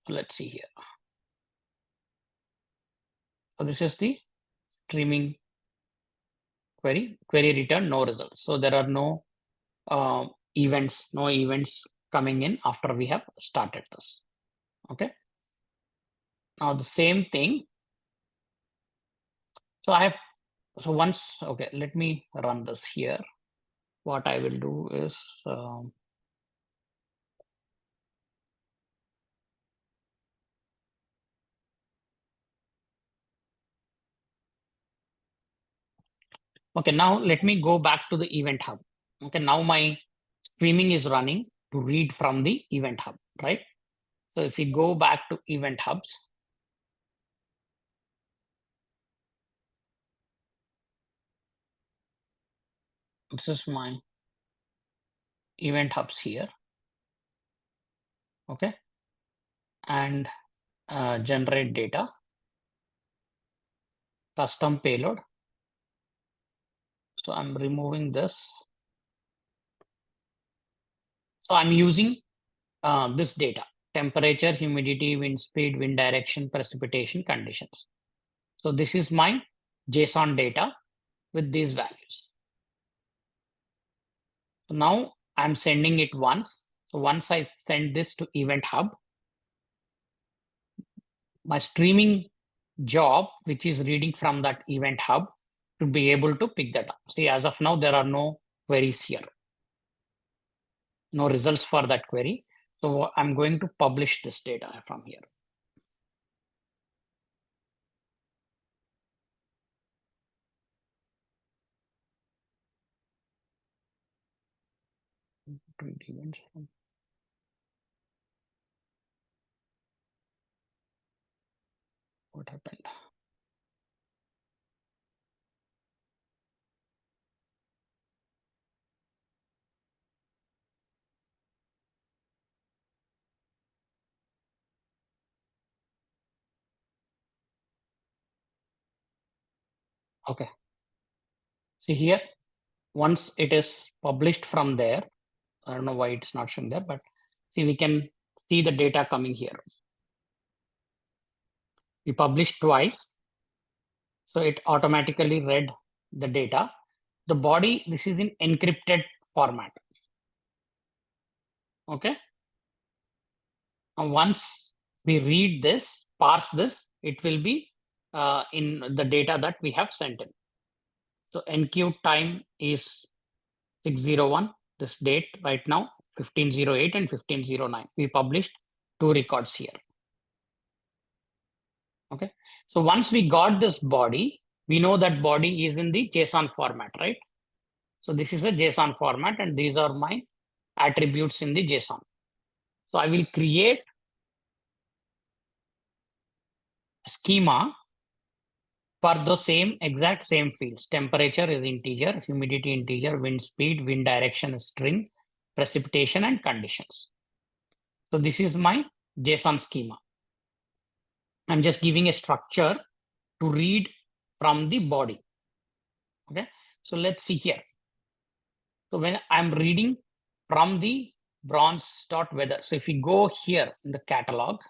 Speaker 6: Let's see here. So this is the streaming query return no results. So there are no events coming in after we have started this. Okay. Now the same thing So I have, so once, okay, let me run this here. What I will do is, okay, now let me go back to the event hub. Okay, now my streaming is running to read from the event hub, right? So if we go back to event hubs, this is my event hubs here. Okay, and generate data, custom payload. So I'm removing this. So I'm using this data: temperature, humidity, wind speed, wind direction, precipitation, conditions. So this is my JSON data with these values. So now I'm sending it once. So once I send this to Event Hub, my streaming job, which is reading from that Event Hub, to be able to pick that up. See, as of now, there are no queries here, no results for that query. So I'm going to publish this data from here. What happened? Okay. See here, once it is published from there, I don't know why it's not showing there, but see, we can see the data coming here. We published twice, so it automatically read the data. The body, this is in encrypted format. Okay. And once we read this, parse this, it will be in the data that we have sent in. So enqueue time is 601, this date right now, 1508 and 1509. We published 2 records here. Okay. So once we got this body, we know that body is in the JSON format, right? So this is a JSON format, and these are my attributes in the JSON. So I will create a schema for the exact same fields. Temperature is integer, humidity integer, wind speed, wind direction is string, precipitation and conditions. So this is my JSON schema. I'm just giving a structure to read from the body. Okay, so let's see here. So when I'm reading from the bronze.weather, so if we go here in the catalog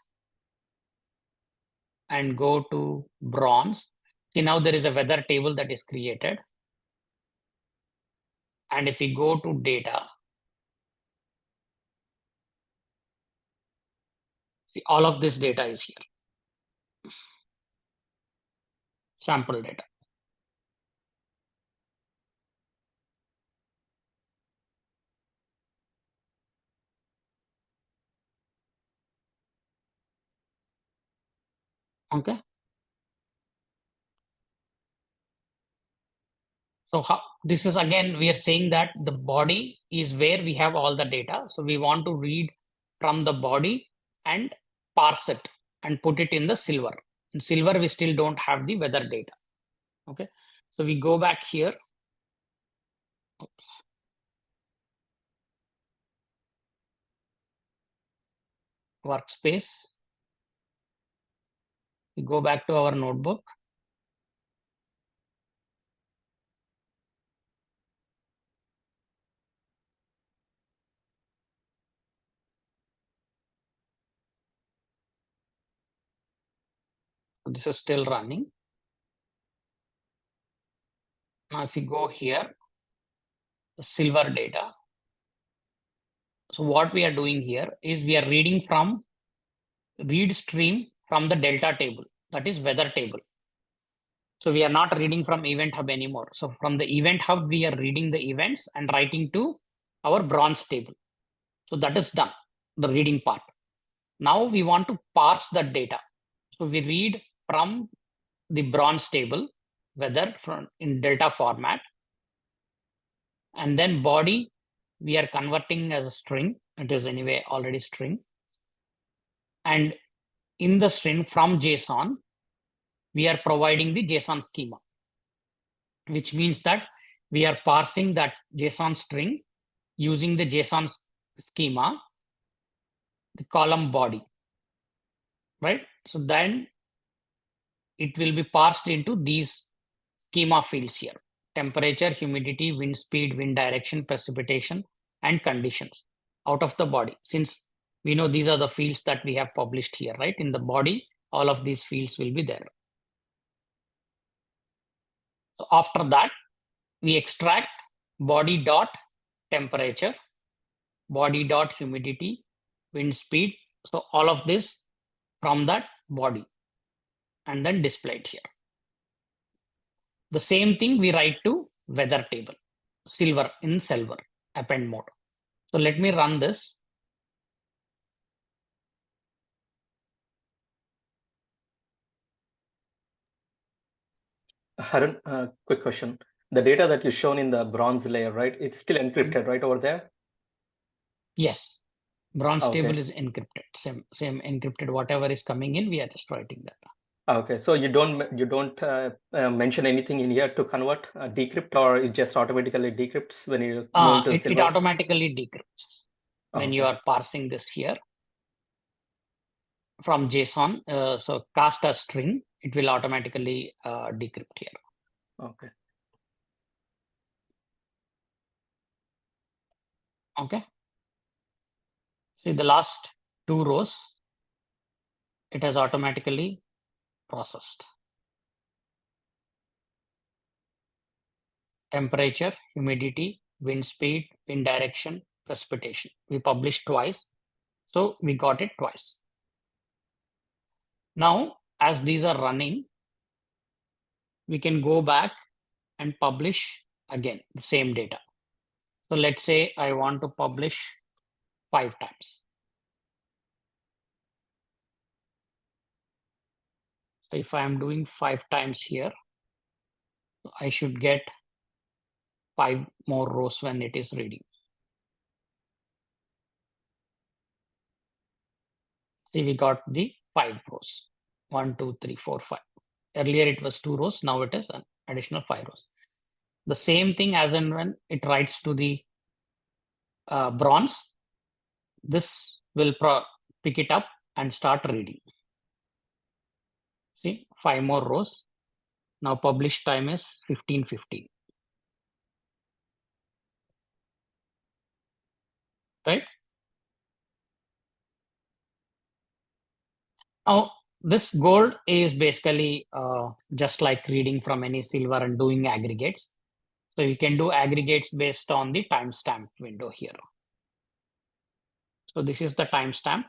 Speaker 6: and go to bronze, see now there is a weather table that is created. And if we go to data, see all of this data is here. Sample data. Okay. So this is again, we are saying that the body is where we have all the data. So we want to read from the body and parse it and put it in the silver. In silver, we still don't have the weather data. Okay. So we go back here. Oops. Workspace. We go back to our notebook. This is still running. Now, if you go here, the silver data. So what we are doing here is we are reading from read stream from the delta table, that is weather table. So we are not reading from Event Hub anymore. So from the Event Hub, we are reading the events and writing to our bronze table. So that is done, the reading part. Now we want to parse that data. So we read from the bronze table, whether from in delta format, and then body we are converting as a string. It is anyway already string. And in the string from JSON, we are providing the JSON schema, which means that we are parsing that JSON string using the JSON schema, the column body, right? So then it will be parsed into these schema fields here: temperature, humidity, wind speed, wind direction, precipitation, and conditions out of the body. Since we know these are the fields that we have published here, right? In the body, all of these fields will be there. So after that, we extract body dot temperature, body dot humidity, wind speed. So all of this from that body and then display it here. The same thing we write to weather table, silver in silver, append mode. So let me run this.
Speaker 11: Harun, quick question. The data that you've shown in the bronze layer, right? It's still encrypted, right, over there?
Speaker 6: Yes, bronze
Speaker 11: Okay.
Speaker 6: table is encrypted. Same encrypted. Whatever is coming in, we are just writing that.
Speaker 11: Okay, so you don't mention anything in here to convert, decrypt, or it just automatically decrypts when you go into
Speaker 6: It
Speaker 11: silver?
Speaker 6: automatically decrypts when you
Speaker 11: Okay.
Speaker 6: are parsing this here from JSON. So cast a string, it will automatically decrypt here.
Speaker 11: Okay.
Speaker 6: Okay. See the last two rows, it has automatically processed. Temperature, humidity, wind speed, wind direction, precipitation. We published twice, so we got it twice. Now, as these are running, we can go back and publish again the same data. So let's say I want to publish 5 times. So if I am doing 5 times here, I should get 5 more rows when it is reading. See, we got the 5 rows. 1, 2, 3, 4, 5. Earlier it was 2 rows, now it is an additional 5 rows. The same thing as and when it writes to the bronze, this will pick it up and start reading. See, 5 more rows. Now published time is 15:15. Right? Now, this gold is basically just like reading from any silver and doing aggregates. So you can do aggregates based on the timestamp window here. So this is the timestamp.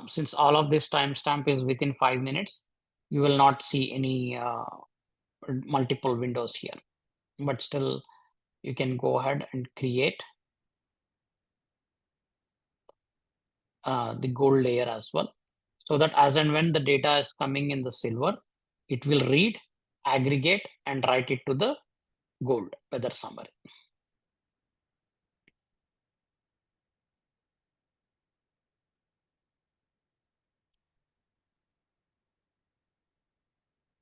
Speaker 6: Since all of this timestamp is within 5 minutes, you will not see any multiple windows here. But still, you can go ahead and create the gold layer as well, so that as and when the data is coming in the silver, it will read, aggregate, and write it to the gold weather summary.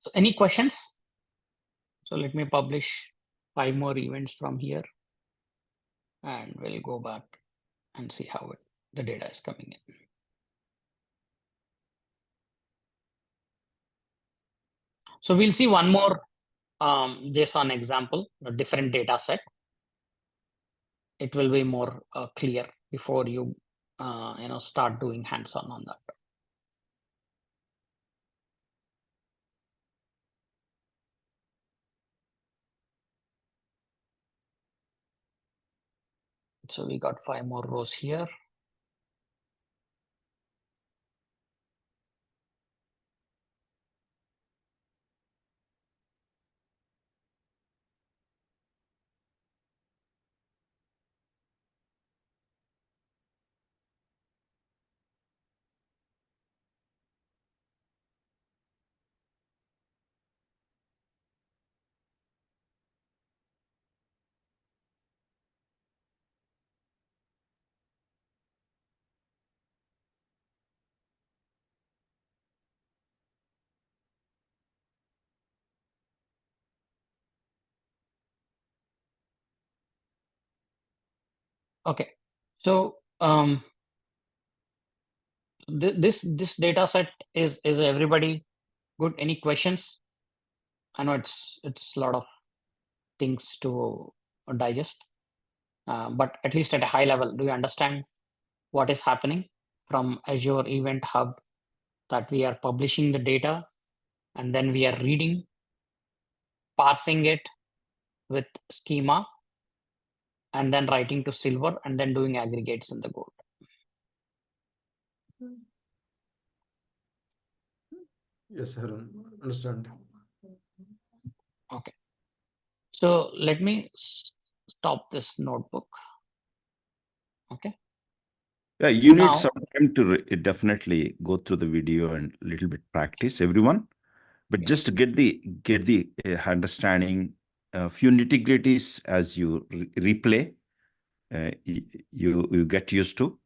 Speaker 6: So any questions? So let me publish 5 more events from here, and we'll go back and see how the data is coming in. So we'll see one more JSON example, a different data set. It will be more clear before you start doing hands-on on that. So we got 5 more rows here. Okay. So this data set is everybody good? Any questions? I know it's a lot of things to digest, but at least at a high level, do you understand what is happening from Azure Event Hub, that we are publishing the data and then we are reading, parsing it with schema, and then writing to Silver, and then doing aggregates in the gold.
Speaker 3: Yes, Harun. Understand.
Speaker 6: Okay. So let me stop this notebook. Okay.
Speaker 1: Yeah, you need
Speaker 6: Now,
Speaker 1: some time to definitely go through the video and a little bit practice, everyone. But just to get the understanding, a few nitty-gritties as you replay, you get used to.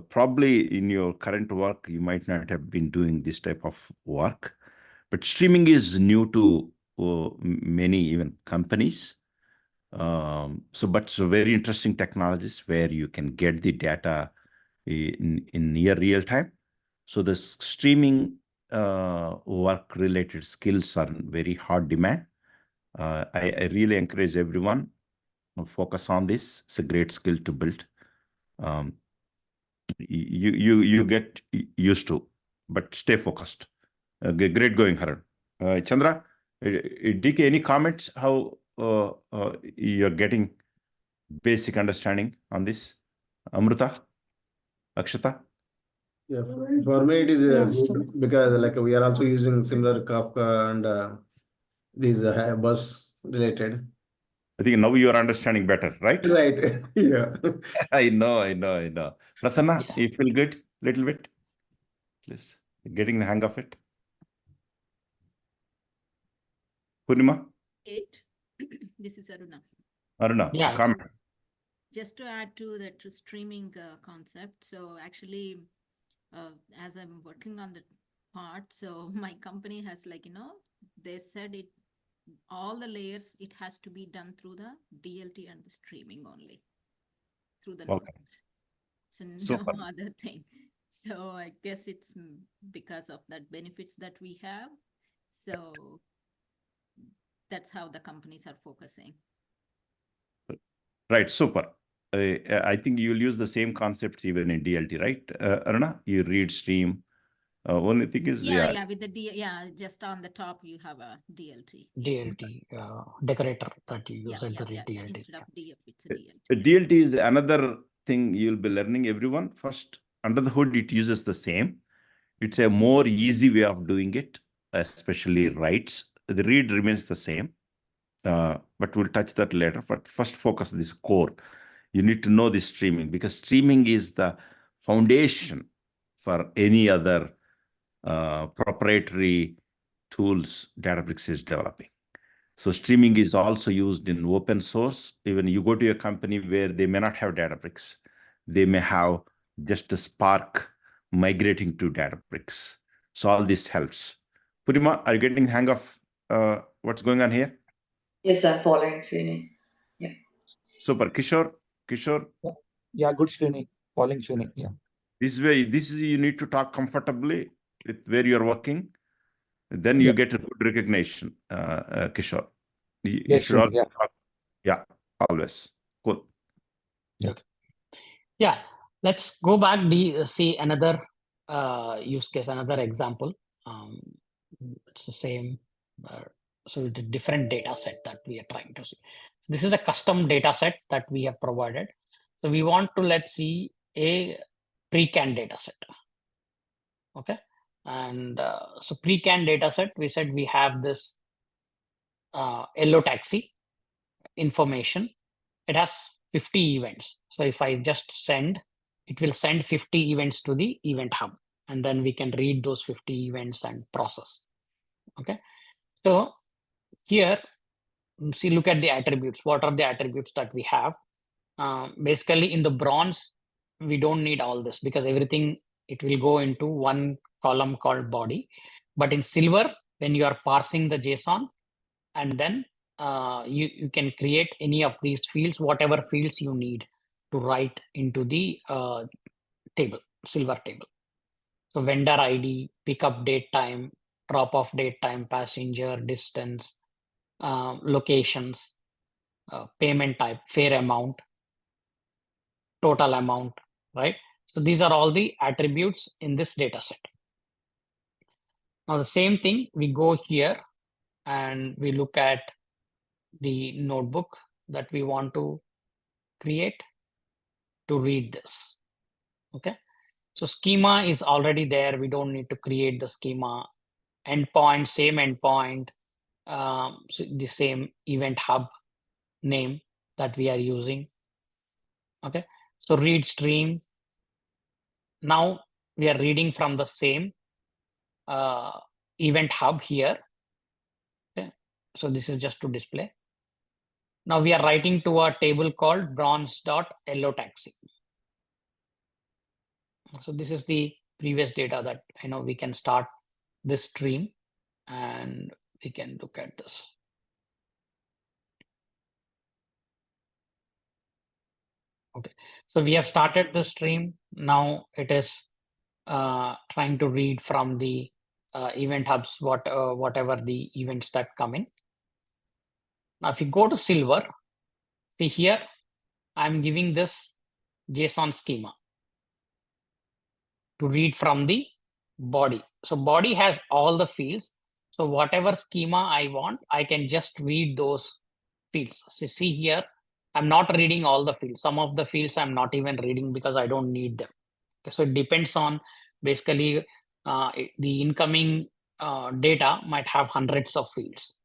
Speaker 1: Probably in your current work, you might not have been doing this type of work, but streaming is new to many even companies. But very interesting technologies where you can get the data in near real time. So the streaming work related skills are in very hard demand. I really encourage everyone to focus on this. It's a great skill to build. You get used to, but stay focused. Great going, Haran. Chandra, DK, any comments how you're getting basic understanding on this? Amruta, Akshata?
Speaker 3: Yeah, for me it is
Speaker 4: Yes,
Speaker 3: good because like we are also using similar Kafka and these bus related.
Speaker 1: I think now you are understanding better, right?
Speaker 3: Right. Yeah.
Speaker 1: I know. Prasanna,
Speaker 6: yeah.
Speaker 1: you feel good? Little bit? Please. Getting the hang of it? Purnima?
Speaker 5: This is Aruna.
Speaker 1: Aruna,
Speaker 6: Yeah.
Speaker 1: comment.
Speaker 5: Just to add to that streaming concept, so actually, as I'm working on the part, so my company has they said it, all the layers, it has to be done through the DLT and the streaming only, through the
Speaker 1: Okay.
Speaker 5: nodes. So no
Speaker 1: Super.
Speaker 5: other thing. So I guess it's because of that benefits that we have. So that's how the companies are focusing.
Speaker 1: Right, super. I think you'll use the same concepts even in DLT, right, Aruna? You read stream. Only thing is,
Speaker 5: Yeah, with the just on the top you have a DLT.
Speaker 6: DLT decorator that you use at the
Speaker 5: Yeah.
Speaker 6: DLT.
Speaker 5: Instead of DF, it's a DLT.
Speaker 1: DLT is another thing you'll be learning, everyone. First, under the hood, it uses the same. It's a more easy way of doing it, especially writes. The read remains the same, but we'll touch that later. But first, focus this core. You need to know this streaming because streaming is the foundation for any other proprietary tools Databricks is developing. So streaming is also used in open source. Even you go to a company where they may not have Databricks, they may have just a Spark migrating to Databricks. So all this helps. Purima, are you getting the hang of what's going on here?
Speaker 7: Yes, I'm following Srini. Yeah.
Speaker 1: Super. Kishore?
Speaker 8: Yeah, good Srini. Following Srini. Yeah.
Speaker 1: This is you need to talk comfortably with where you're working. Then you get a good recognition, Kishore. You
Speaker 8: Yes,
Speaker 1: should
Speaker 8: Srini.
Speaker 1: always
Speaker 8: Yeah.
Speaker 1: talk. Yeah, always. Cool.
Speaker 6: Okay. Yeah. Let's go back, see another use case, another example. It's the same. So it's a different data set that we are trying to see. This is a custom data set that we have provided. So we want to, let's see, a pre-can data set. Okay. And so pre-can data set, we said we have this yellow taxi information. It has 50 events. So if I just send, it will send 50 events to the event hub, and then we can read those 50 events and process. Okay. So here, see, look at the attributes. What are the attributes that we have? Basically in the bronze, we don't need all this because everything, it will go into one column called body. But in silver, when you are parsing the JSON, and then you can create any of these fields, whatever fields you need. to write into the table, silver table. So vendor ID, pickup date time, drop off date time, passenger, distance, locations, payment type, fare amount, total amount, right? So these are all the attributes in this data set. Now the same thing, we go here and we look at the notebook that we want to create to read this. Okay, so schema is already there. We don't need to create the schema. Endpoint, same endpoint, so the same event hub name that we are using. Okay, so read stream. Now we are reading from the same event hub here. Okay, so this is just to display. Now we are writing to a table called bronze.yellowtaxi. So this is the previous data that we can start this stream and we can look at this. Okay, so we have started the stream. Now it is trying to read from the event hubs, whatever the events that come in. Now, if you go to silver, see here, I'm giving this JSON schema to read from the body. So body has all the fields. So whatever schema I want, I can just read those fields. So see here, I'm not reading all the fields. Some of the fields I'm not even reading because I don't need them. Okay, so it depends on basically the incoming data might have hundreds of fields.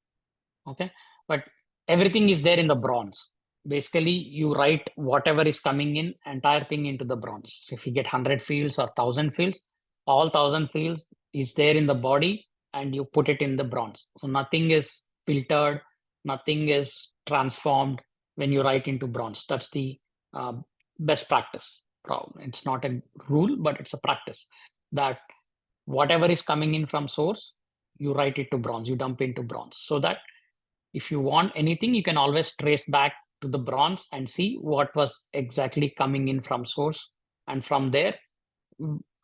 Speaker 6: Okay, but everything is there in the bronze. Basically, you write whatever is coming in, entire thing into the bronze. If you get 100 fields or 1,000 fields, all 1,000 fields is there in the body and you put it in the bronze. So nothing is filtered, nothing is transformed when you write into bronze. That's the best practice. It's not a rule, but it's a practice that whatever is coming in from source, you write it to bronze, you dump into bronze, so that if you want anything, you can always trace back to the bronze and see what was exactly coming in from source. And from there,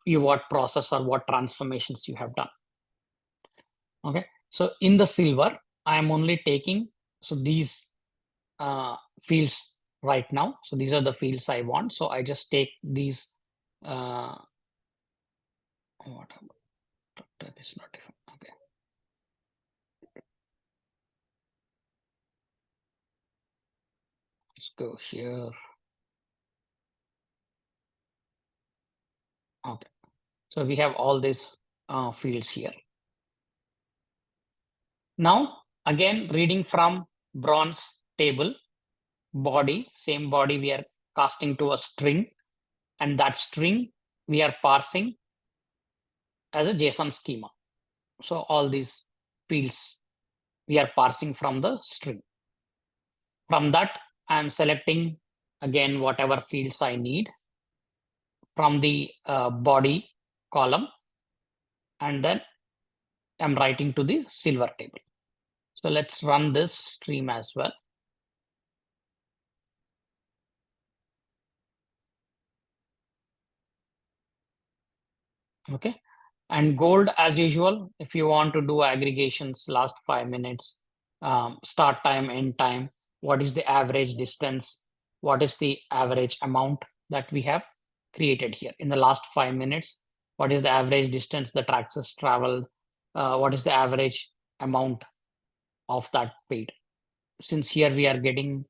Speaker 6: what process or what transformations you have done. Okay, so in the silver, I am only taking, so these fields right now. So these are the fields I want. So I just take these, what type is not different. Okay. Let's go here. Okay, so we have all these fields here. Now, again, reading from bronze table, body, same body we are casting to a string, and that string we are parsing as a JSON schema. So all these fields we are parsing from the string. From that, I'm selecting again whatever fields I need from the body column, and then I'm writing to the silver table. So let's run this stream as well. Okay, and gold as usual, if you want to do aggregations, last 5 minutes, start time, end time, what is the average distance, what is the average amount that we have created here in the last 5 minutes, what is the average distance the tracks traveled, what is the average amount of that paid. Since here we are getting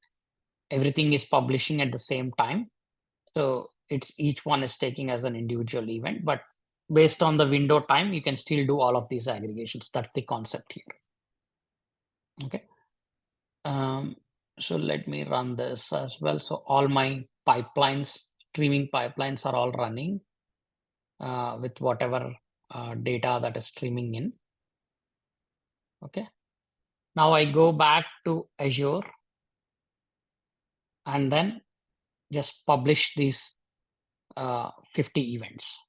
Speaker 6: everything is publishing at the same time, so it's each one is taking as an individual event, but based on the window time, you can still do all of these aggregations. That's the concept here. Okay. So let me run this as well. So all my pipelines, streaming pipelines are all running with whatever data that is streaming in. Okay. Now I go back to Azure and then just publish these 50 events.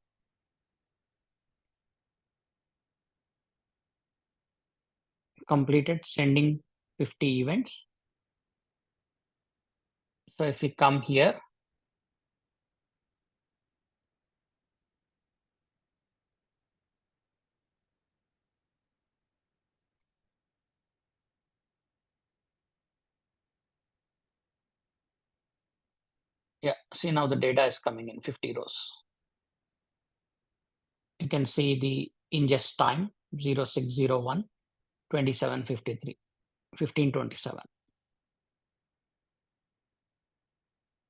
Speaker 6: Completed sending 50 events. So if we come here, Yeah, see now the data is coming in 50 rows. You can see the ingest time 0601 2753 1527.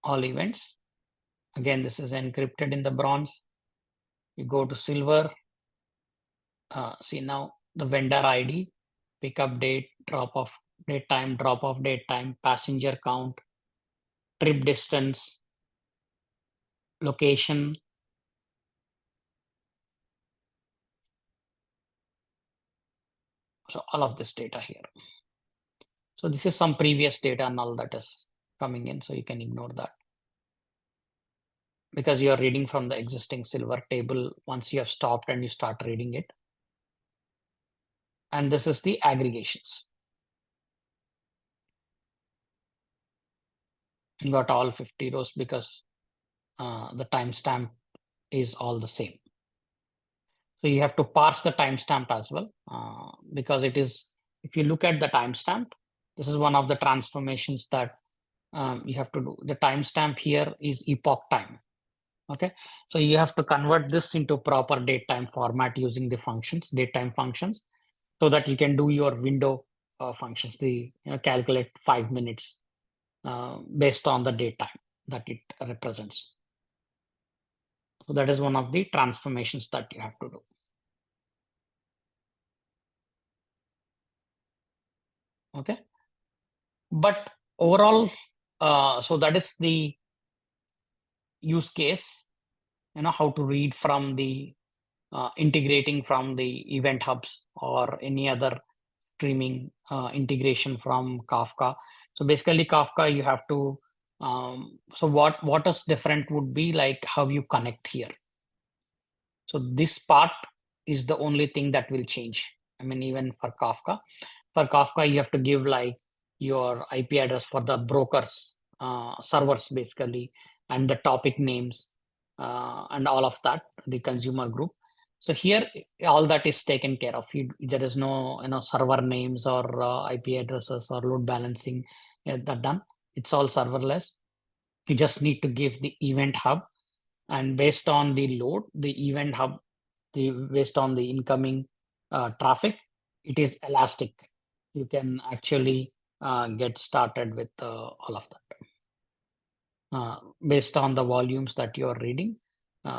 Speaker 6: All events. Again, this is encrypted in the bronze. You go to silver. See now the vendor ID, pickup date, drop off date time, drop off date time, passenger count, trip distance, location. So all of this data here. So this is some previous data and all that is coming in. So you can ignore that, because you are reading from the existing silver table once you have stopped and you start reading it. And this is the aggregations. You got all 50 rows because the timestamp is all the same. So you have to parse the timestamp as well, because it is, if you look at the timestamp, this is one of the transformations that you have to do. The timestamp here is epoch time. Okay, so you have to convert this into proper date time format using the functions, date time functions, so that you can do your window functions, calculate 5 minutes based on the date time that it represents. So that is one of the transformations that you have to do. Okay, but overall, so that is the use case, how to read from the integrating from the event hubs or any other streaming integration from Kafka. So basically Kafka, you have to, so what is different would be like how you connect here. So this part is the only thing that will change. I mean, even for Kafka, you have to give like your IP address for the brokers, servers basically, and the topic names and all of that, the consumer group. So here, all that is taken care of. There is no server names or IP addresses or load balancing that done. It's all serverless. You just need to give the event hub, and based on the load, the event hub, based on the incoming traffic, it is elastic. You can actually get started with all of that. Based on the volumes that you're reading,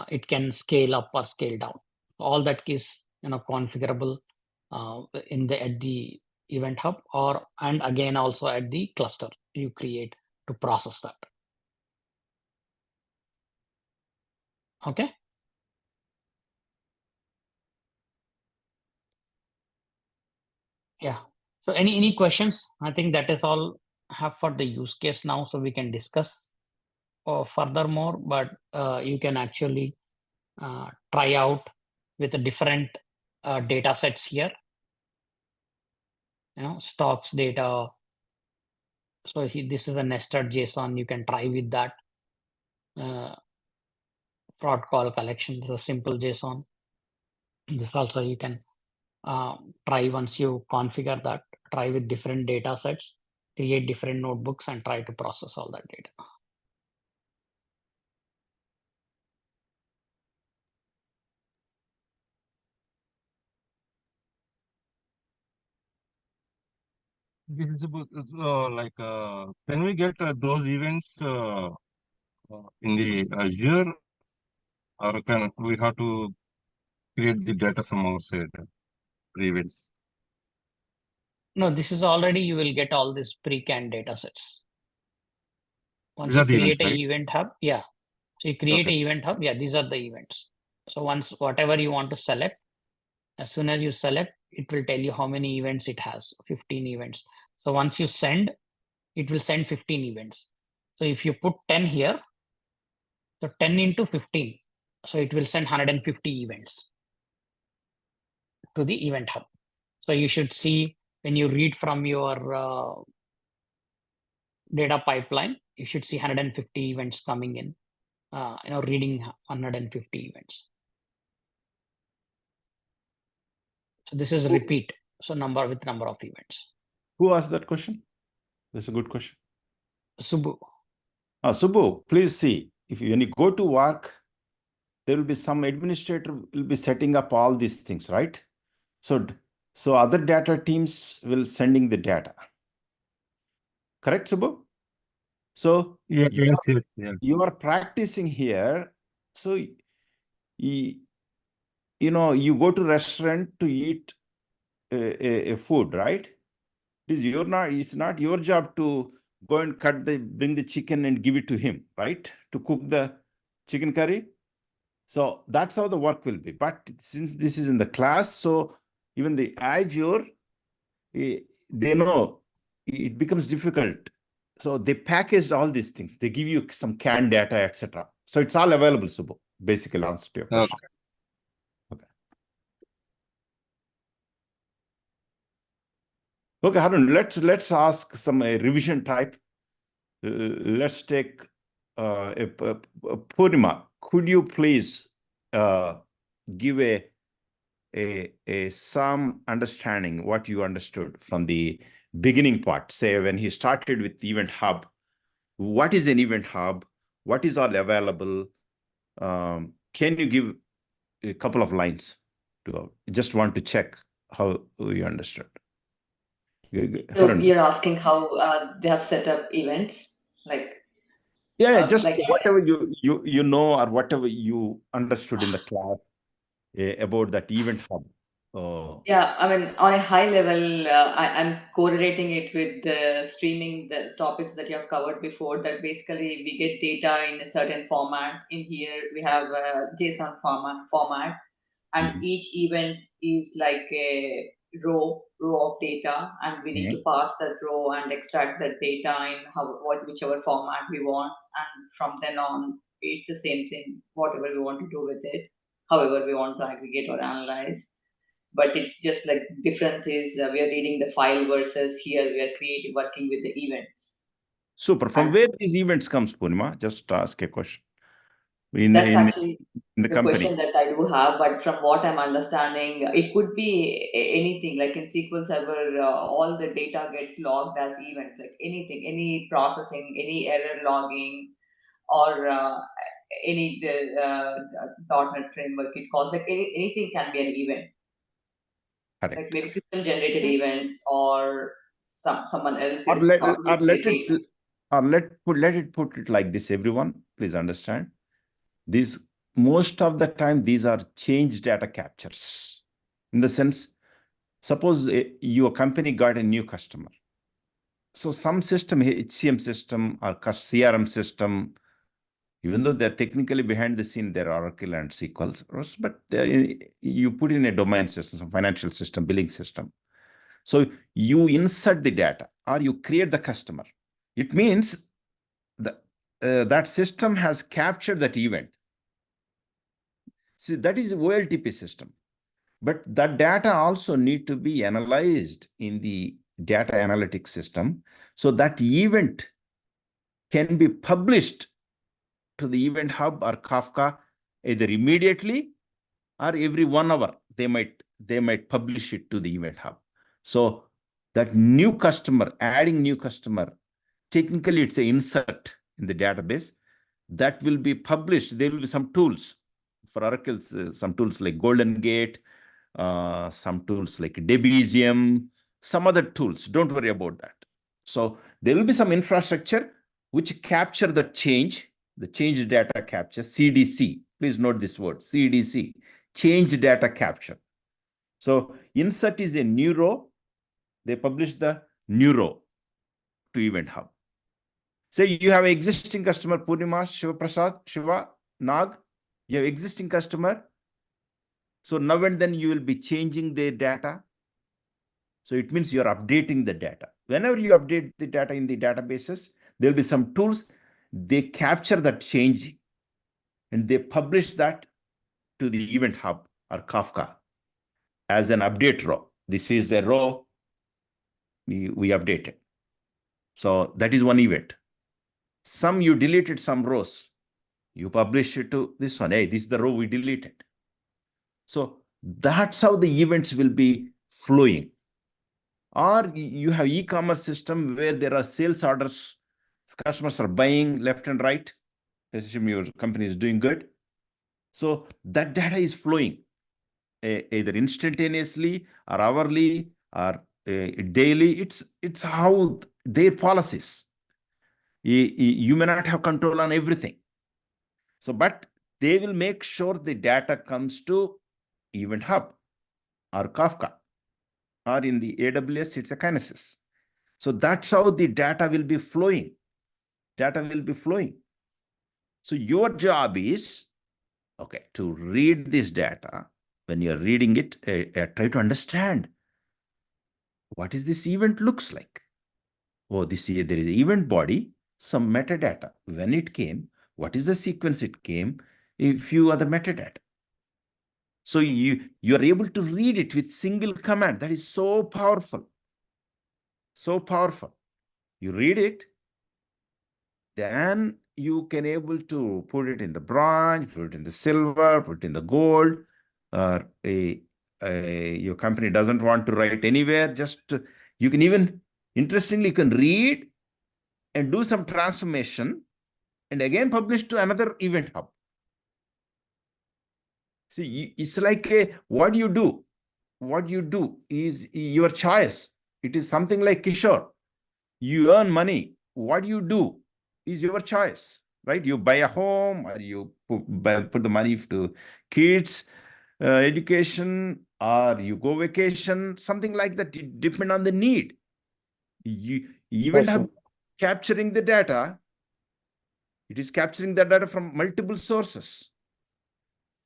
Speaker 6: it can scale up or scale down. All that is configurable at the event hub, and again also at the cluster you create to process that. Okay. Yeah. So any questions? I think that is all I have for the use case now, so we can discuss furthermore, but you can actually try out with the different data sets here, stocks data. So this is a nested JSON. You can try with that. Fraud call collection is a simple JSON. This also you can try once you configure that, try with different data sets, create different notebooks and try to process all that data.
Speaker 9: Can we get those events in the Azure, or can we have to create the data from our side, events?
Speaker 6: No, this is already, you will get all these pre-canned data sets. Once
Speaker 9: These
Speaker 6: you
Speaker 9: are the
Speaker 6: create
Speaker 9: events,
Speaker 6: an
Speaker 9: right?
Speaker 6: event hub, yeah. So you create
Speaker 9: Okay.
Speaker 6: an event hub, yeah, these are the events. So once whatever you want to select, as soon as you select, it will tell you how many events it has, 15 events. So once you send, it will send 15 events. So if you put 10 here, so 10 into 15, so it will send 150 events to the event hub. So you should see when you read from your data pipeline, you should see 150 events coming in, reading 150 events. So this is repeat. So number of events.
Speaker 1: Who asked that question? That's a good question.
Speaker 6: Subbu.
Speaker 1: Subbu, please see, when you go to work, there will be some administrator will be setting up all these things, right? So other data teams will sending the data. Correct, Subbu? So
Speaker 9: Yeah, yes, yes, yeah.
Speaker 1: you are practicing here. So you go to restaurant to eat a food, right? It's not your job to go and bring the chicken and give it to him, right? To cook the chicken curry. So that's how the work will be. But since this is in the class, so even the Azure, they know it becomes difficult. So they packaged all these things. They give you some canned data, etc. So it's all available, Subbu. Basically, answer to your question. Okay, Harun, let's ask some revision type. Let's take Purnima. Could you please give some understanding what you understood from the beginning part? Say when he started with Event Hub, what is an Event Hub? What is all available? Can you give a couple of lines to just want to check how you understood?
Speaker 7: So you're asking how they have set up events, like
Speaker 1: just
Speaker 7: like
Speaker 1: whatever you know or whatever you understood in the class about that Event Hub.
Speaker 7: yeah, I mean, on a high level, I'm correlating it with the streaming, the topics that you have covered before. That basically we get data in a certain format. In here, we have a JSON format, and each event is like a row of data, and we need to parse that row and extract that data in whichever format we want, and from then on, it's the same thing. Whatever we want to do with it, however we want to aggregate or analyze. But it's just like difference is we are reading the file versus here we are working with the events.
Speaker 1: Super. From where these events comes, Purnima? Just ask a question.
Speaker 7: That's actually
Speaker 1: in the company.
Speaker 7: Question that I do have, but from what I'm understanding, it could be anything. Like in SQL Server, all the data gets logged as events. Like anything, any processing, any error logging, or any .NET framework it calls. Like anything can be an event.
Speaker 1: Correct.
Speaker 7: Like maybe system generated events or someone else
Speaker 1: Or
Speaker 7: is
Speaker 1: let
Speaker 7: processing the data.
Speaker 1: it put it like this. Everyone, please understand. Most of the time, these are change data captures. In the sense, suppose your company got a new customer. So some system, HCM system or CRM system, even though they're technically behind the scene, they're Oracle and SQL, but you put in a domain system, some financial system, billing system. So you insert the data or you create the customer. It means that system has captured that event. See, that is OLTP system. But that data also need to be analyzed in the data analytics system. So that event can be published to the Event Hub or Kafka either immediately or every 1 hour. They might publish it to the Event Hub. So that new customer, adding new customer, technically it's an insert in the database that will be published. There will be some tools for Oracle, some tools like Golden Gate, some tools like Debezium, some other tools. Don't worry about that. So there will be some infrastructure which capture the change data capture, CDC. Please note this word, CDC, change data capture. So insert is a new row. They publish the new row to Event Hub. Say you have an existing customer, Purnima, Shiva Prasad, Shiva, Nag, you have existing customer. So now and then you will be changing the data. So it means you're updating the data. Whenever you update the data in the databases, there'll be some tools, they capture that change and they publish that to the Event Hub or Kafka as an update row. This is a row we updated. So that is one event. Some you deleted some rows. You publish it to this one. Hey, this is the row we deleted. So that's how the events will be flowing. Or you have e-commerce system where there are sales orders Customers are buying left and right. Assume your company is doing good. So that data is flowing either instantaneously or hourly or daily. It's how their policies. You may not have control on everything. So, but they will make sure the data comes to Event Hub or Kafka, or in the AWS, it's a Kinesis. So that's how the data will be flowing. Data will be flowing. So your job is, okay, to read this data. When you're reading it, try to understand what is this event looks like. Oh, there is an event body, some metadata. When it came, what is the sequence it came, a few other metadata. So you are able to read it with single command. That is so powerful. So powerful. You read it, then you can able to put it in the bronze, put it in the silver, put it in the gold. Or your company doesn't want to write anywhere. Just you can even, interestingly, you can read and do some transformation and again publish to another event hub. See, it's like what you do. What you do is your choice. It is something like Kishore. You earn money. What you do is your choice, right? You buy a home, or you put the money to kids, education, or you go vacation, something like that. It depends on the need. You even have capturing the data. It is capturing the data from multiple sources.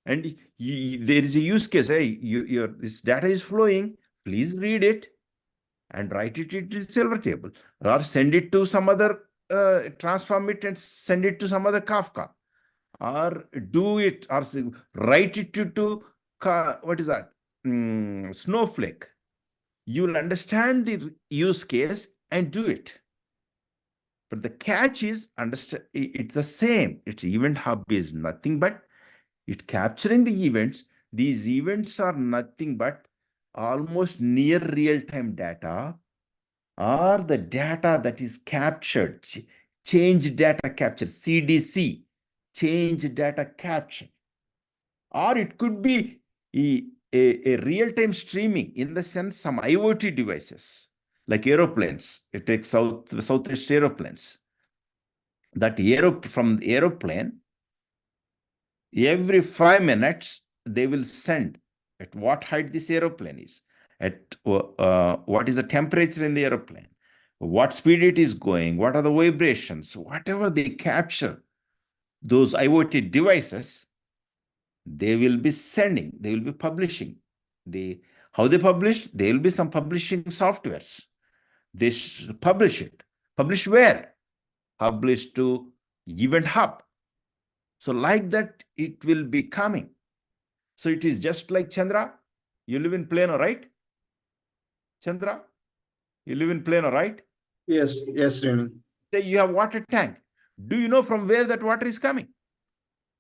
Speaker 1: And there is a use case. Hey, this data is flowing. Please read it and write it into silver table, or send it to some other, transform it and send it to some other Kafka, or do it, or write it to what is that? Snowflake. You'll understand the use case and do it. But the catch is, understand, it's the same. Its Event Hub is nothing but it capturing the events. These events are nothing but almost near real-time data, or the data that is captured, change data capture, CDC, change data capture. Or it could be a real-time streaming, in the sense some IoT devices, like aeroplanes. It takes Southeast aeroplanes. That from the aeroplane, every 5 minutes, they will send at what height this aeroplane is, at what is the temperature in the aeroplane, what speed it is going, what are the vibrations, whatever they capture, those IoT devices, they will be sending, they will be publishing. How they publish? There will be some publishing softwares. They publish it. Publish where? Publish to Event Hub. So like that, it will be coming. So it is just like Chandra. You live in Plano, right? Chandra, you live in Plano, right?
Speaker 12: Yes, Renu.
Speaker 1: Say you have water tank. Do you know from where that water is coming?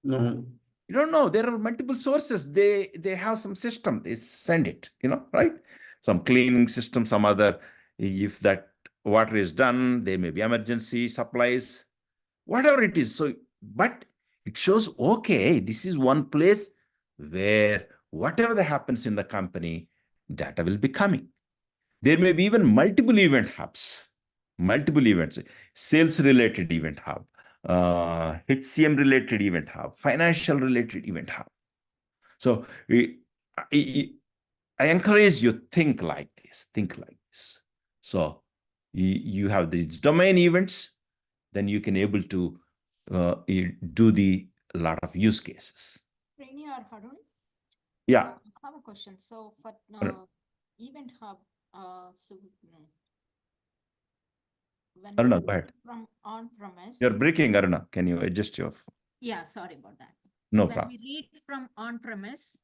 Speaker 12: No.
Speaker 1: You don't know. There are multiple sources. They have some system. They send it, right? Some cleaning system, some other. If that water is done, there may be emergency supplies, whatever it is. So, but it shows, okay, this is one place where whatever that happens in the company, data will be coming. There may be even multiple event hubs, multiple events, sales related event hub, HCM related event hub, financial related event hub. So I encourage you, think like this, So you have these domain events, then you can able to do the lot of use cases.
Speaker 5: Reni or Harun?
Speaker 1: Yeah.
Speaker 5: I have a question. So for Event Hub, when
Speaker 1: Aruna, go ahead.
Speaker 5: From on-premise.
Speaker 1: You're breaking, Aruna. Can you adjust your?
Speaker 5: Yeah, sorry about that.
Speaker 1: No
Speaker 5: when
Speaker 1: problem.
Speaker 5: we read from on-premise,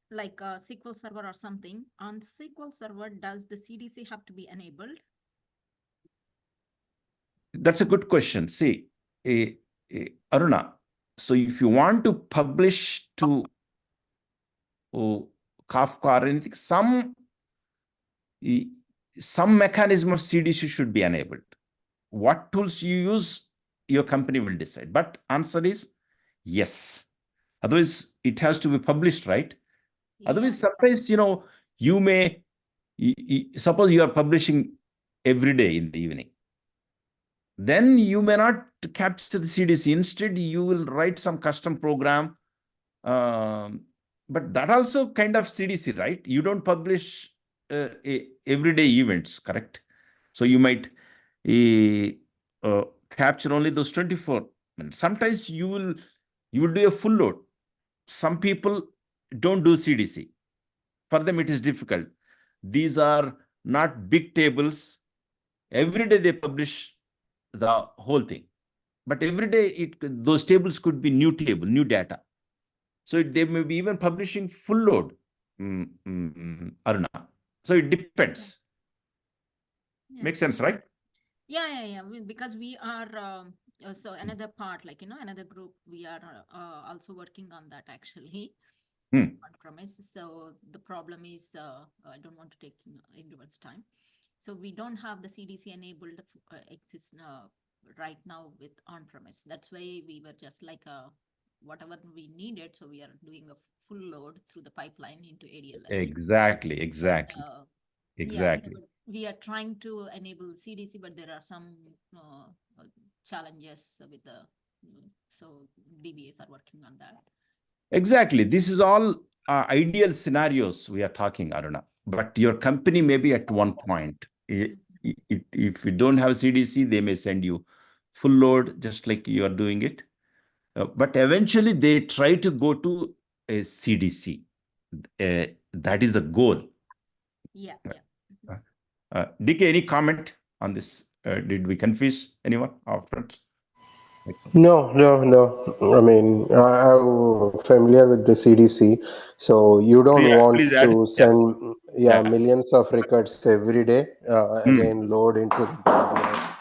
Speaker 5: like a SQL Server or something, on SQL Server, does the CDC have to be enabled?
Speaker 1: That's a good question. See, Aruna, so if you want to publish to Kafka or anything, some mechanism of CDC should be enabled. what tools you use, your company will decide. But answer is yes. Otherwise, it has to be published, right? Otherwise, sometimes, you may, suppose you are publishing every day in the evening. Then you may not capture the CDC. Instead, you will write some custom program. But that also kind of CDC, right? You don't publish everyday events, correct? So you might capture only those 24. And sometimes you will do a full load. Some people don't do CDC. For them, it is difficult. These are not big tables. Every day they publish the whole thing. But every day, those tables could be new table, new data. So they may be even publishing full load, Aruna. So it depends.
Speaker 5: Yeah.
Speaker 1: Makes sense, right?
Speaker 5: Yeah. Because we are, so another part, another group, we are also working on that actually. On-premise. So the problem is, I don't want to take everyone's time. So we don't have the CDC enabled exist right now with on-premise. That's why we were just like whatever we needed. So we are doing a full load through the pipeline into ADLS.
Speaker 1: Exactly.
Speaker 5: Yeah, so we are trying to enable CDC, but there are some challenges with the, so DBAs are working on that.
Speaker 1: Exactly. This is all ideal scenarios we are talking, Aruna. But your company may be at one point. If you don't have CDC, they may send you full load, just like you are doing it. But eventually, they try to go to a CDC. That is the goal.
Speaker 5: Yeah.
Speaker 1: DK, any comment on this? Did we confuse anyone upfront?
Speaker 2: No. I mean, I'm familiar with the CDC, so you don't want
Speaker 1: Please add.
Speaker 2: to send millions of records every day. Again, load into the database.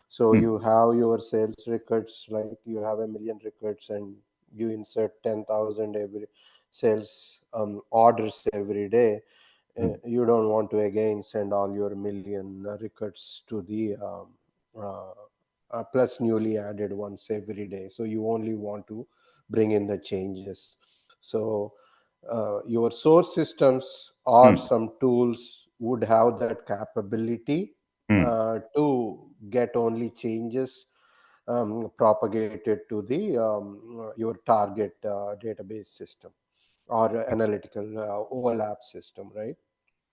Speaker 2: So you have your sales records, like you have 1 million records, and you insert 10,000 every sales orders every day. You don't want to again send all your million records to the plus newly added ones every day. So you only want to bring in the changes. So your source systems or some tools would have that capability to get only changes propagated to the your target database system or analytical overlap system, right?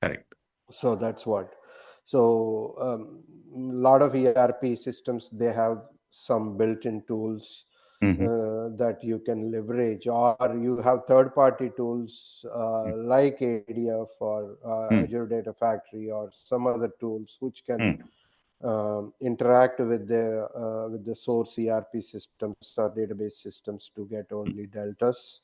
Speaker 1: Correct.
Speaker 2: So that's what. So a lot of ERP systems, they have some built-in tools that you can leverage, or you have third-party tools like ADF or Azure Data Factory or some other tools which can interact with the source ERP systems or database systems to get only deltas.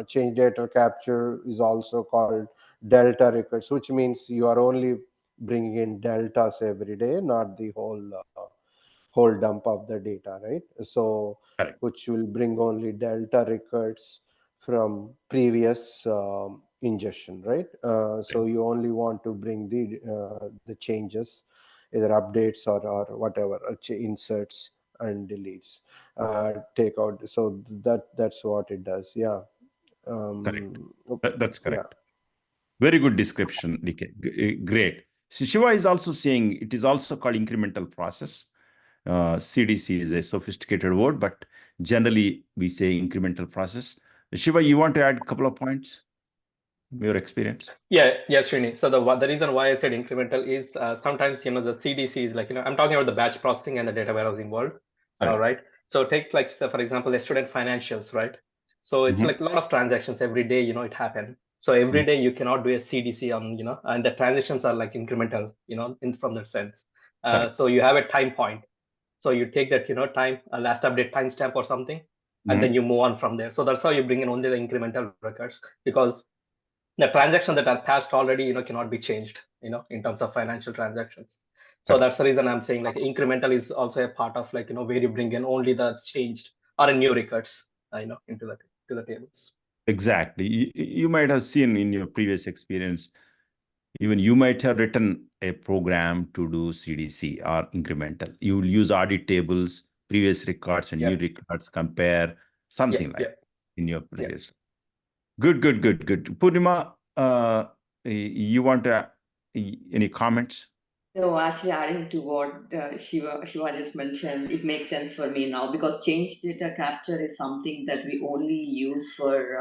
Speaker 2: Change data capture is also called delta records, which means you are only bringing in deltas every day, not the whole dump of the data, right? So which will bring only delta records from previous ingestion, right? So you only want to bring the changes, either updates or whatever, inserts and deletes, take out. So that's what it does.
Speaker 1: Correct. That's correct. Very good description, DK. Great. So Shiva is also saying it is also called incremental process. CDC is a sophisticated word, but generally we say incremental process. Shiva, you want to add a couple of points? Your experience?
Speaker 11: Yes, Srini. So the reason why I said incremental is sometimes the CDC is like I'm talking about the batch processing and the data warehousing world, right? So take like for example, a student financials, right? So it's like a lot of transactions every day. It happen. So every day you cannot do a CDC on and the transactions are like incremental, from that sense. So you have a time point. So you take that time last update timestamp or something, and then you move on from there. So that's how you bring in only the incremental records, because the transactions that are passed already cannot be changed in terms of financial transactions. So that's the reason I'm saying like incremental is also a part of like where you bring in only the changed or new records into the tables.
Speaker 1: Exactly. You might have seen in your previous experience, Even you might have written a program to do CDC or incremental. You will use audit tables, previous records and new records, compare something like in your previous. Good. Purnima, you want to, any comments?
Speaker 7: No, actually, adding to what Shiva just mentioned, it makes sense for me now because change data capture is something that we only use for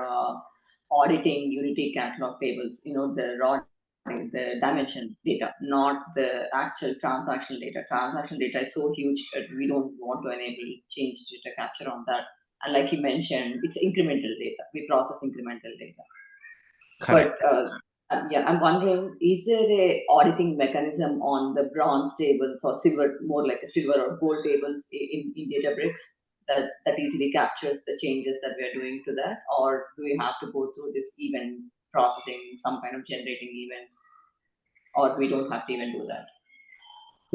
Speaker 7: auditing Unity catalog tables. You know, the raw, the dimension data, not the actual transactional data. Transactional data is so huge that we don't want to enable change data capture on that. And like you mentioned, it's incremental data. We process incremental data.
Speaker 1: Correct.
Speaker 7: But yeah, I'm wondering, is there a auditing mechanism on the bronze tables or silver, more like a silver or gold tables in Databricks that easily captures the changes that we are doing to that? Or do we have to go through this event processing, some kind of generating events, or we don't have to even do that?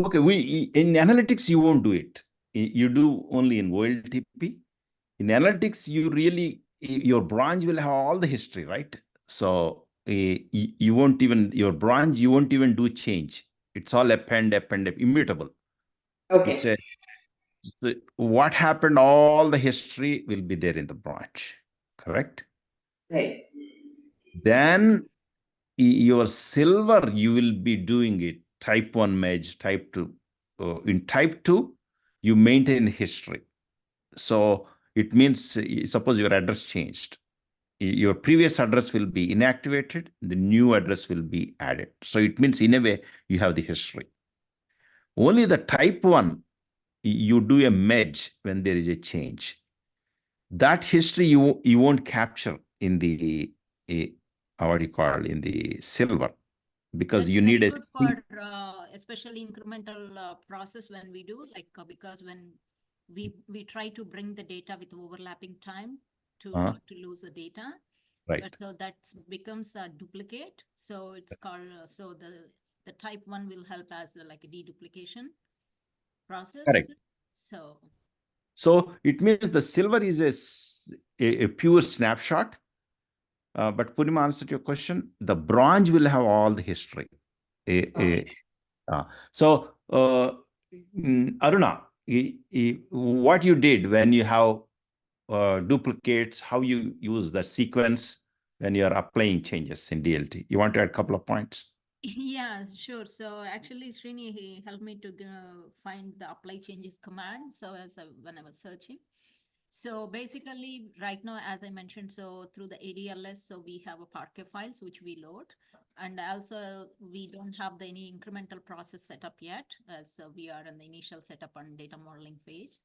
Speaker 1: Okay, in analytics, you won't do it. You do only in OLTP. In analytics, your branch will have all the history, right? So you won't even, your branch, you won't even do change. It's all append, immutable.
Speaker 7: Okay.
Speaker 1: What happened, all the history will be there in the branch, correct?
Speaker 7: Right.
Speaker 1: Then your silver, you will be doing it type 1 merge, type 2. In type 2, you maintain the history. So it means, suppose your address changed. Your previous address will be inactivated, the new address will be added. So it means in a way, you have the history. Only the type 1, you do a merge when there is a change. That history you won't capture in the, what do you call, in the silver, because
Speaker 5: That's
Speaker 1: you need
Speaker 5: very
Speaker 1: a
Speaker 5: good for especially incremental process when we do, like because when we try to bring the data with overlapping time to not to lose the data.
Speaker 1: Right.
Speaker 5: But so that becomes a duplicate. So it's called, so the type 1 will help as like a deduplication process.
Speaker 1: Correct.
Speaker 5: So
Speaker 1: it means the silver is a pure snapshot. But Purnima answered your question. The bronze will have all the history. So Aruna, what you did when you have duplicates, how you use the sequence when you're applying changes in DLT. You want to add a couple of points?
Speaker 5: Yeah, sure. So actually, Srini, he helped me to find the apply changes command. So when I was searching. So basically, right now, as I mentioned, so through the ADLS, so we have a Parquet files which we load, and also we don't have any incremental process set up yet, as we are in the initial setup and data modeling phase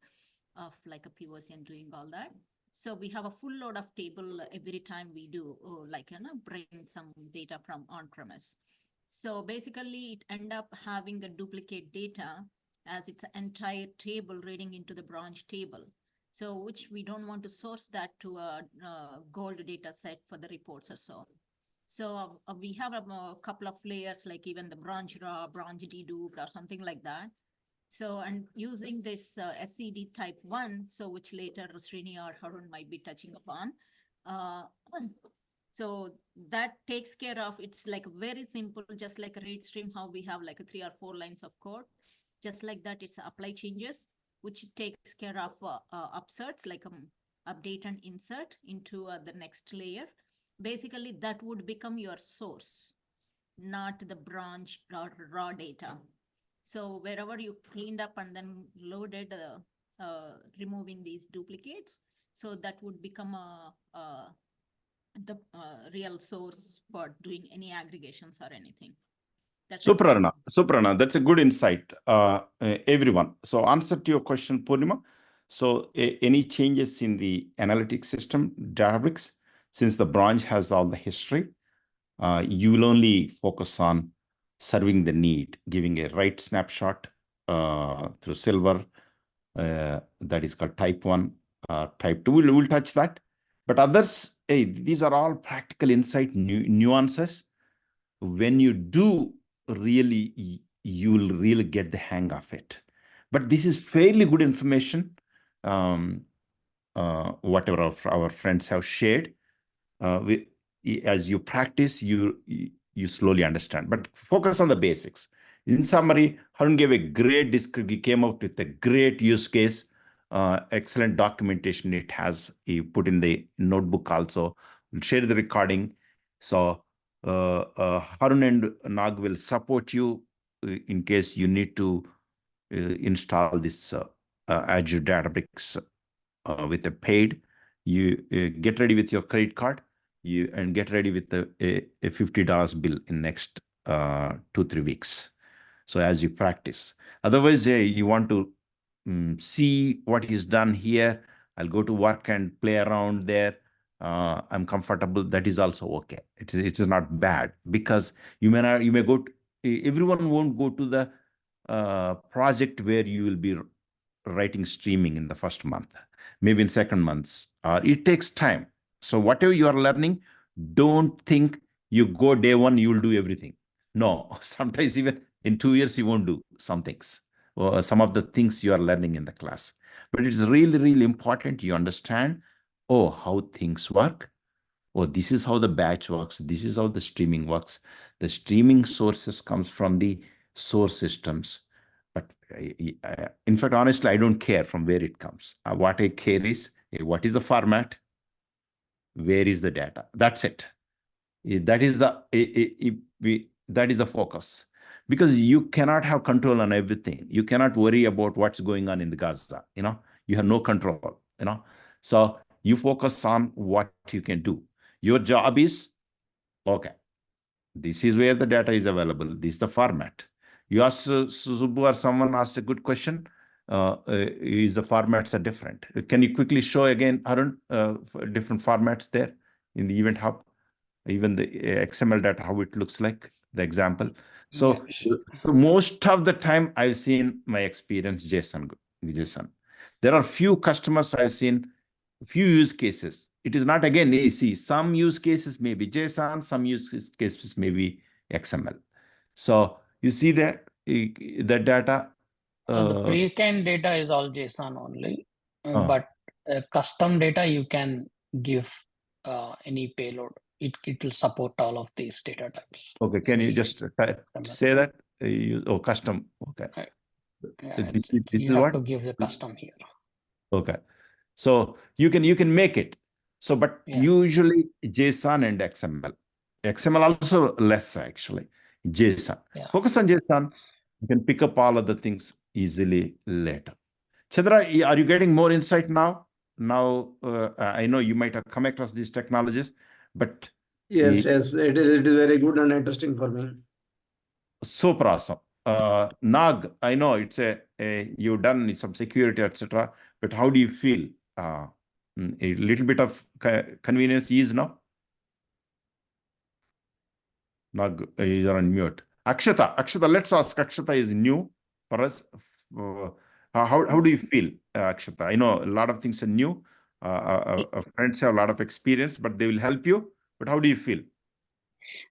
Speaker 5: of like a POC and doing all that. So we have a full load of table every time we do, like bring some data from on-premise. So basically, it end up having a duplicate data as it's an entire table reading into the branch table. So which we don't want to source that to a gold data set for the reports or so. So we have a couple of layers, like even the branch raw, branch deduped or something like that. So, and using this SCD type 1, so which later Srini or Harun might be touching upon. So that takes care of, it's like very simple, just like a read stream, how we have like 3 or 4 lines of code. Just like that, it's apply changes, which takes care of upserts, like update and insert into the next layer. Basically, that would become your source, not the branch or raw data. So wherever you cleaned up and then loaded, removing these duplicates, so that would become the real source for doing any aggregations or anything.
Speaker 1: Suprana, that's a good insight, everyone. So answer to your question, Purnima. So any changes in the analytics system, Databricks, since the branch has all the history, you will only focus on serving the need, giving a right snapshot through Silver, that is called type 1, type 2. We'll touch that. But others, these are all practical insight, nuances. When you do really, you will really get the hang of it. But this is fairly good information, whatever our friends have shared. As you practice, you you slowly understand. But focus on the basics. In summary, Harun gave a great description. He came up with a great use case, excellent documentation. It has he put in the notebook also. We'll share the recording. So Harun and Nag will support you in case you need to install this Azure Databricks with a paid. You get ready with your credit card. And get ready with a $50 bill in next 2-3 weeks. So as you practice, otherwise you want to see what is done here. I'll go to work and play around there. I'm comfortable. That is also okay. It is not bad, because you may go to, everyone won't go to the project where you will be writing streaming in the first month, maybe in second months. It takes time. So whatever you are learning, don't think you go day one, you will do everything. No, sometimes even in 2 years, you won't do some things, or some of the things you are learning in the class. But it's really, really important you understand, oh, how things work. Oh, this is how the batch works. This is how the streaming works. The streaming sources comes from the source systems. But in fact, honestly, I don't care from where it comes. What I care is, what is the format? Where is the data? That's it. That is the focus, because you cannot have control on everything. You cannot worry about what's going on in the Gaza. You have no control. So you focus on what you can do. Your job is, okay, this is where the data is available. This is the format. You ask Subbu, or someone asked a good question. Is the formats are different? Can you quickly show again, Arun, different formats there in the Event Hub? Even the XML data, how it looks like, the example. So,
Speaker 6: Yeah, sure.
Speaker 1: most of the time I've seen my experience JSON. There are few customers I've seen, few use cases. It is not again easy. Some use cases may be JSON, some use cases may be XML. So you see that the data.
Speaker 6: The pre-canned data is all JSON only, but custom data you can give any payload. It will support all of these data types.
Speaker 1: Okay, can you just say that? Custom. Okay.
Speaker 6: Yeah,
Speaker 1: this
Speaker 6: you
Speaker 1: is
Speaker 6: have
Speaker 1: what?
Speaker 6: to give the custom here.
Speaker 1: Okay. So you can make it. So, but usually JSON and XML. XML also less actually. JSON.
Speaker 6: Yeah.
Speaker 1: Focus on JSON. You can pick up all of the things easily later. Chandra, are you getting more insight now? Now, I know you might have come across these technologies, but
Speaker 12: Yes, it is very good and interesting for me.
Speaker 1: super awesome. Nag, I know it's you've done some security, etc. But how do you feel? A little bit of convenience ease now? Nag, you're on mute. Akshata, let's ask. Akshata is new for us. How do you feel, Akshata? I know a lot of things are new. Friends have a lot of experience, but they will help you. But how do you feel?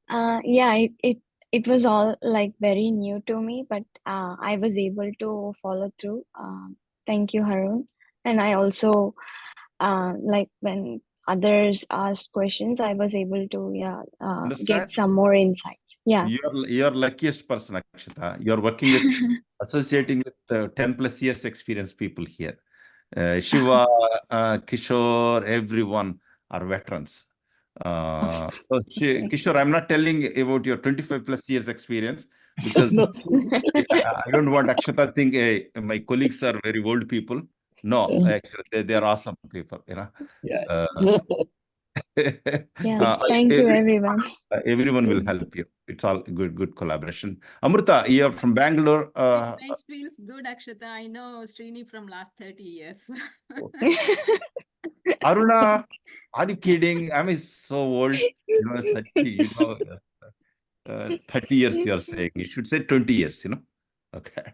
Speaker 4: Yeah, it was all like very new to me, but I was able to follow through. Thank you, Harun. And I also like when others asked questions, I was able to get some more insights. Yeah.
Speaker 1: You're luckiest person, Akshata. You're working with, associating with 10 plus years experience people here. Shiva, Kishore, everyone are veterans. So Kishore, I'm not telling about your 25 plus years experience, because I don't want Akshata to think my colleagues are very old people. No, actually, they are awesome people.
Speaker 4: Yeah, thank you, everyone.
Speaker 1: Everyone will help you. It's all good collaboration. Amrita, you're from Bangalore.
Speaker 5: Nice, feels good, Akshata. I know Srini from last 30 years.
Speaker 1: Aruna, are you kidding? I'm so old. 30, 30 years you're saying. You should say 20 years, Okay.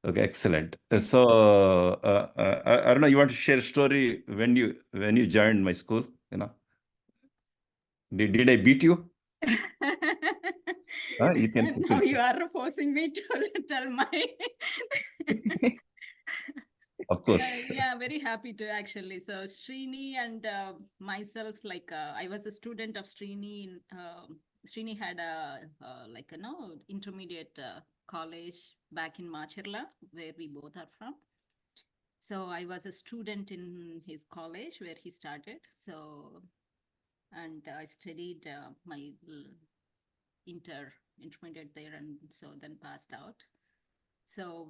Speaker 1: Okay, excellent. So, Aruna, you want to share a story when you joined my school? Did I beat you? You can.
Speaker 5: Now you are forcing me to tell my.
Speaker 1: Of course.
Speaker 5: Yeah, very happy to actually. So Srini and myself, like I was a student of Srini. Srini had a like intermediate college back in Machirla, where we both are from. So I was a student in his college where he started. So, and I studied my intermediate there, and so then passed out. So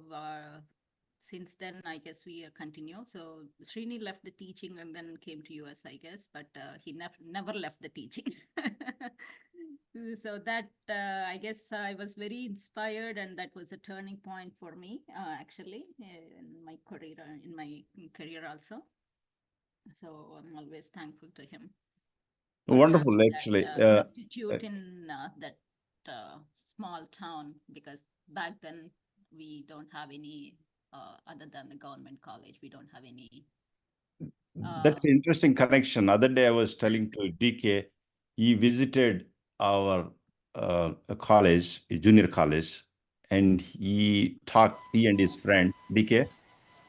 Speaker 5: since then, I guess we continue. So Srini left the teaching and then came to US, I guess, but he never left the teaching. So that I guess I was very inspired, and that was a turning point for me actually in my career also. So I'm always thankful to him for
Speaker 1: Wonderful,
Speaker 5: having
Speaker 1: actually.
Speaker 5: that institute in that small town, because back then we don't have any other than the government college. We don't have any.
Speaker 1: That's an interesting connection. Other day I was telling to DK, he visited our college, a junior college, and he and his friend DK.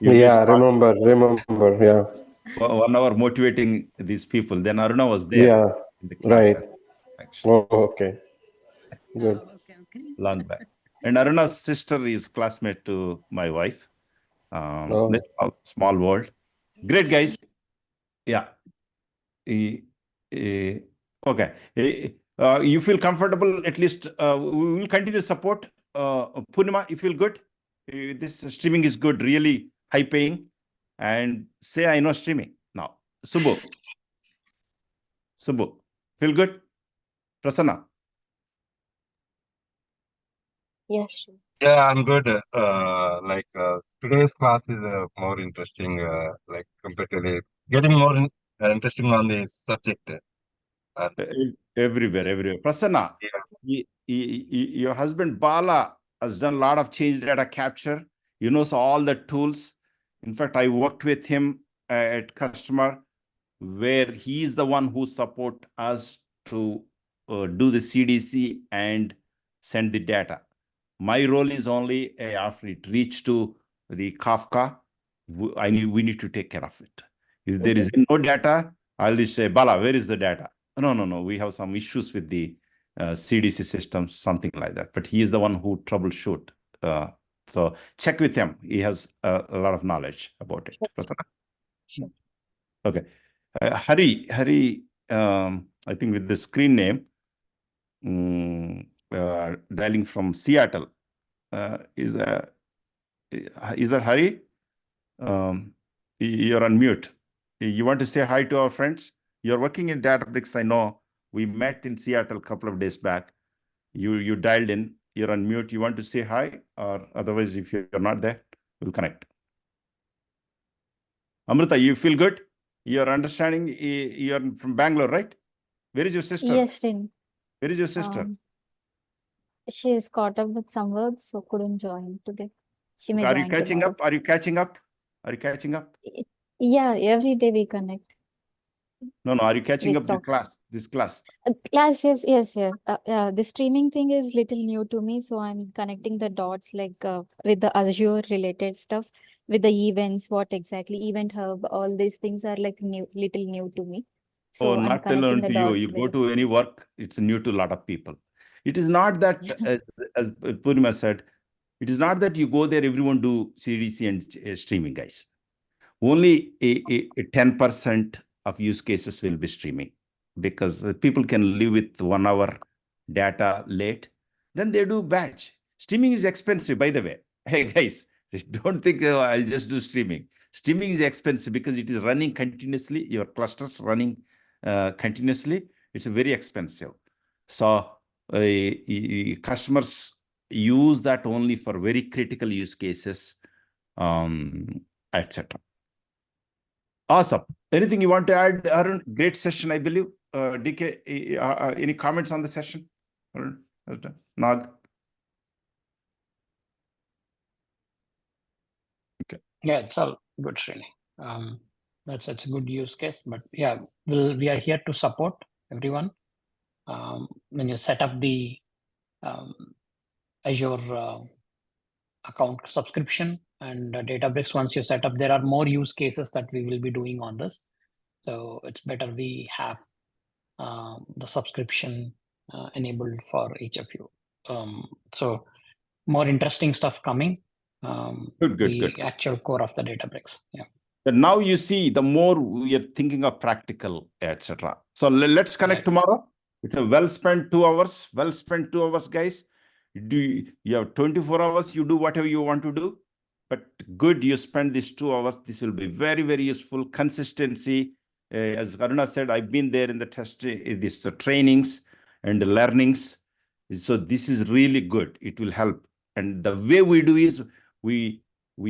Speaker 1: You guys
Speaker 2: Yeah,
Speaker 1: talked
Speaker 2: remember. Yeah,
Speaker 1: 1 hour motivating these people. Then Aruna was there
Speaker 2: yeah,
Speaker 1: in the class,
Speaker 2: right.
Speaker 1: actually,
Speaker 2: Oh, okay, good.
Speaker 5: Oh, okay.
Speaker 1: long back. And Aruna's sister is classmate to my wife.
Speaker 2: Oh,
Speaker 1: Small world. Great,
Speaker 5: Yeah.
Speaker 1: guys. Yeah. Okay. You feel comfortable, at least we will continue to support. Purnima, you feel good? This streaming is good, really high paying. And say, I know streaming now. Subbu, feel good? Prasanna?
Speaker 13: Yes, sure.
Speaker 9: Yeah, I'm good. Today's class is more interesting, compared to getting more interesting on the subject.
Speaker 1: Everywhere. Prasanna,
Speaker 9: Yeah.
Speaker 1: your husband Bala has done a lot of change data capture. He knows all the tools. In fact, I worked with him at customer, where he is the one who support us to do the CDC and send the data. My role is only after it reach to the Kafka, we need to take care of it. If there is no data, I'll just say, Bala, where is the data? No. We have some issues with the CDC systems, something like that. But he is the one who troubleshoot. So check with him. He has a lot of knowledge about it.
Speaker 13: Sure.
Speaker 1: Okay. Hari, I think with the screen name, dialing from Seattle. Is that Hari? You're on mute. You want to say hi to our friends? You're working in Databricks, I know. We met in Seattle a couple of days back. You dialed in. You're on mute. You want to say hi? Or otherwise, if you're not there, we'll connect. Amrita, you feel good? You're understanding? You're from Bangalore, right? Where is your sister?
Speaker 13: Yes, Tin.
Speaker 1: Where is your sister?
Speaker 13: She is caught up with some work, so couldn't join today. She may
Speaker 1: Are you
Speaker 13: join
Speaker 1: catching
Speaker 13: tomorrow.
Speaker 1: up? Are you catching up? Are you catching up?
Speaker 13: Yeah, every day we connect.
Speaker 1: No. Are you catching
Speaker 13: We
Speaker 1: up the
Speaker 13: talk.
Speaker 1: class? This class?
Speaker 13: Class, yes. The streaming thing is little new to me, so I'm connecting the dots with the Azure related stuff, with the events, what exactly, Event Hub, all these things are little new to me.
Speaker 1: Oh,
Speaker 13: So I'm
Speaker 1: not
Speaker 13: connecting
Speaker 1: known
Speaker 13: the
Speaker 1: to you.
Speaker 13: dots
Speaker 1: You
Speaker 13: with
Speaker 1: go
Speaker 13: it.
Speaker 1: to any work, it's new to a lot of people. It is not that, as Purnima said, it is not that you go there, everyone do CDC and streaming, guys. Only a 10% of use cases will be streaming, because people can live with 1 hour data late. Then they do batch. Streaming is expensive, by the way. Hey, guys, don't think I'll just do streaming. Streaming is expensive because it is running continuously. Your clusters running continuously. It's very expensive. So customers use that only for very critical use cases, etc. Awesome. Anything you want to add, Arun? Great session, I believe. DK, any comments on the session? Arun, Nag? Okay.
Speaker 6: Yeah, it's all good, Srini. That's a good use case, but yeah, we are here to support everyone. When you set up the Azure account subscription, And Databricks, once you set up, there are more use cases that we will be doing on this. So it's better we have the subscription enabled for each of you. So more interesting stuff coming. The actual core of the Databricks. Yeah.
Speaker 1: But now you see, the more we are thinking of practical, etc. So let's connect tomorrow. It's a well spent 2 hours. Well spent 2 hours, guys. You have 24 hours. You do whatever you want to do. But good, you spend these 2 hours. This will be very, very useful. Consistency. As Aruna said, I've been there in the these trainings and learnings. So this is really good. It will help. And the way we do is we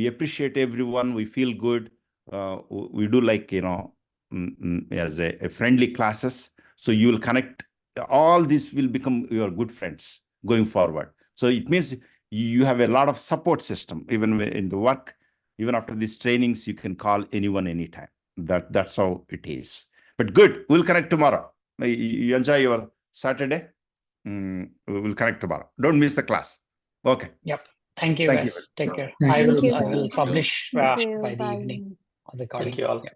Speaker 1: appreciate everyone. We feel good. We do like, as a friendly classes. So you will connect. All this will become your good friends going forward. So it means you have a lot of support system, even in the work. Even after these trainings, you can call anyone anytime. That's how it is. But good, we'll connect tomorrow. You enjoy your Saturday. We will connect tomorrow. Don't miss the class. Okay.
Speaker 6: Yep. Thank you, guys. Take care.
Speaker 4: Thank you.
Speaker 6: I will publish by the
Speaker 4: Thank you.
Speaker 6: evening.
Speaker 11: Thank you all.
Speaker 6: Yeah.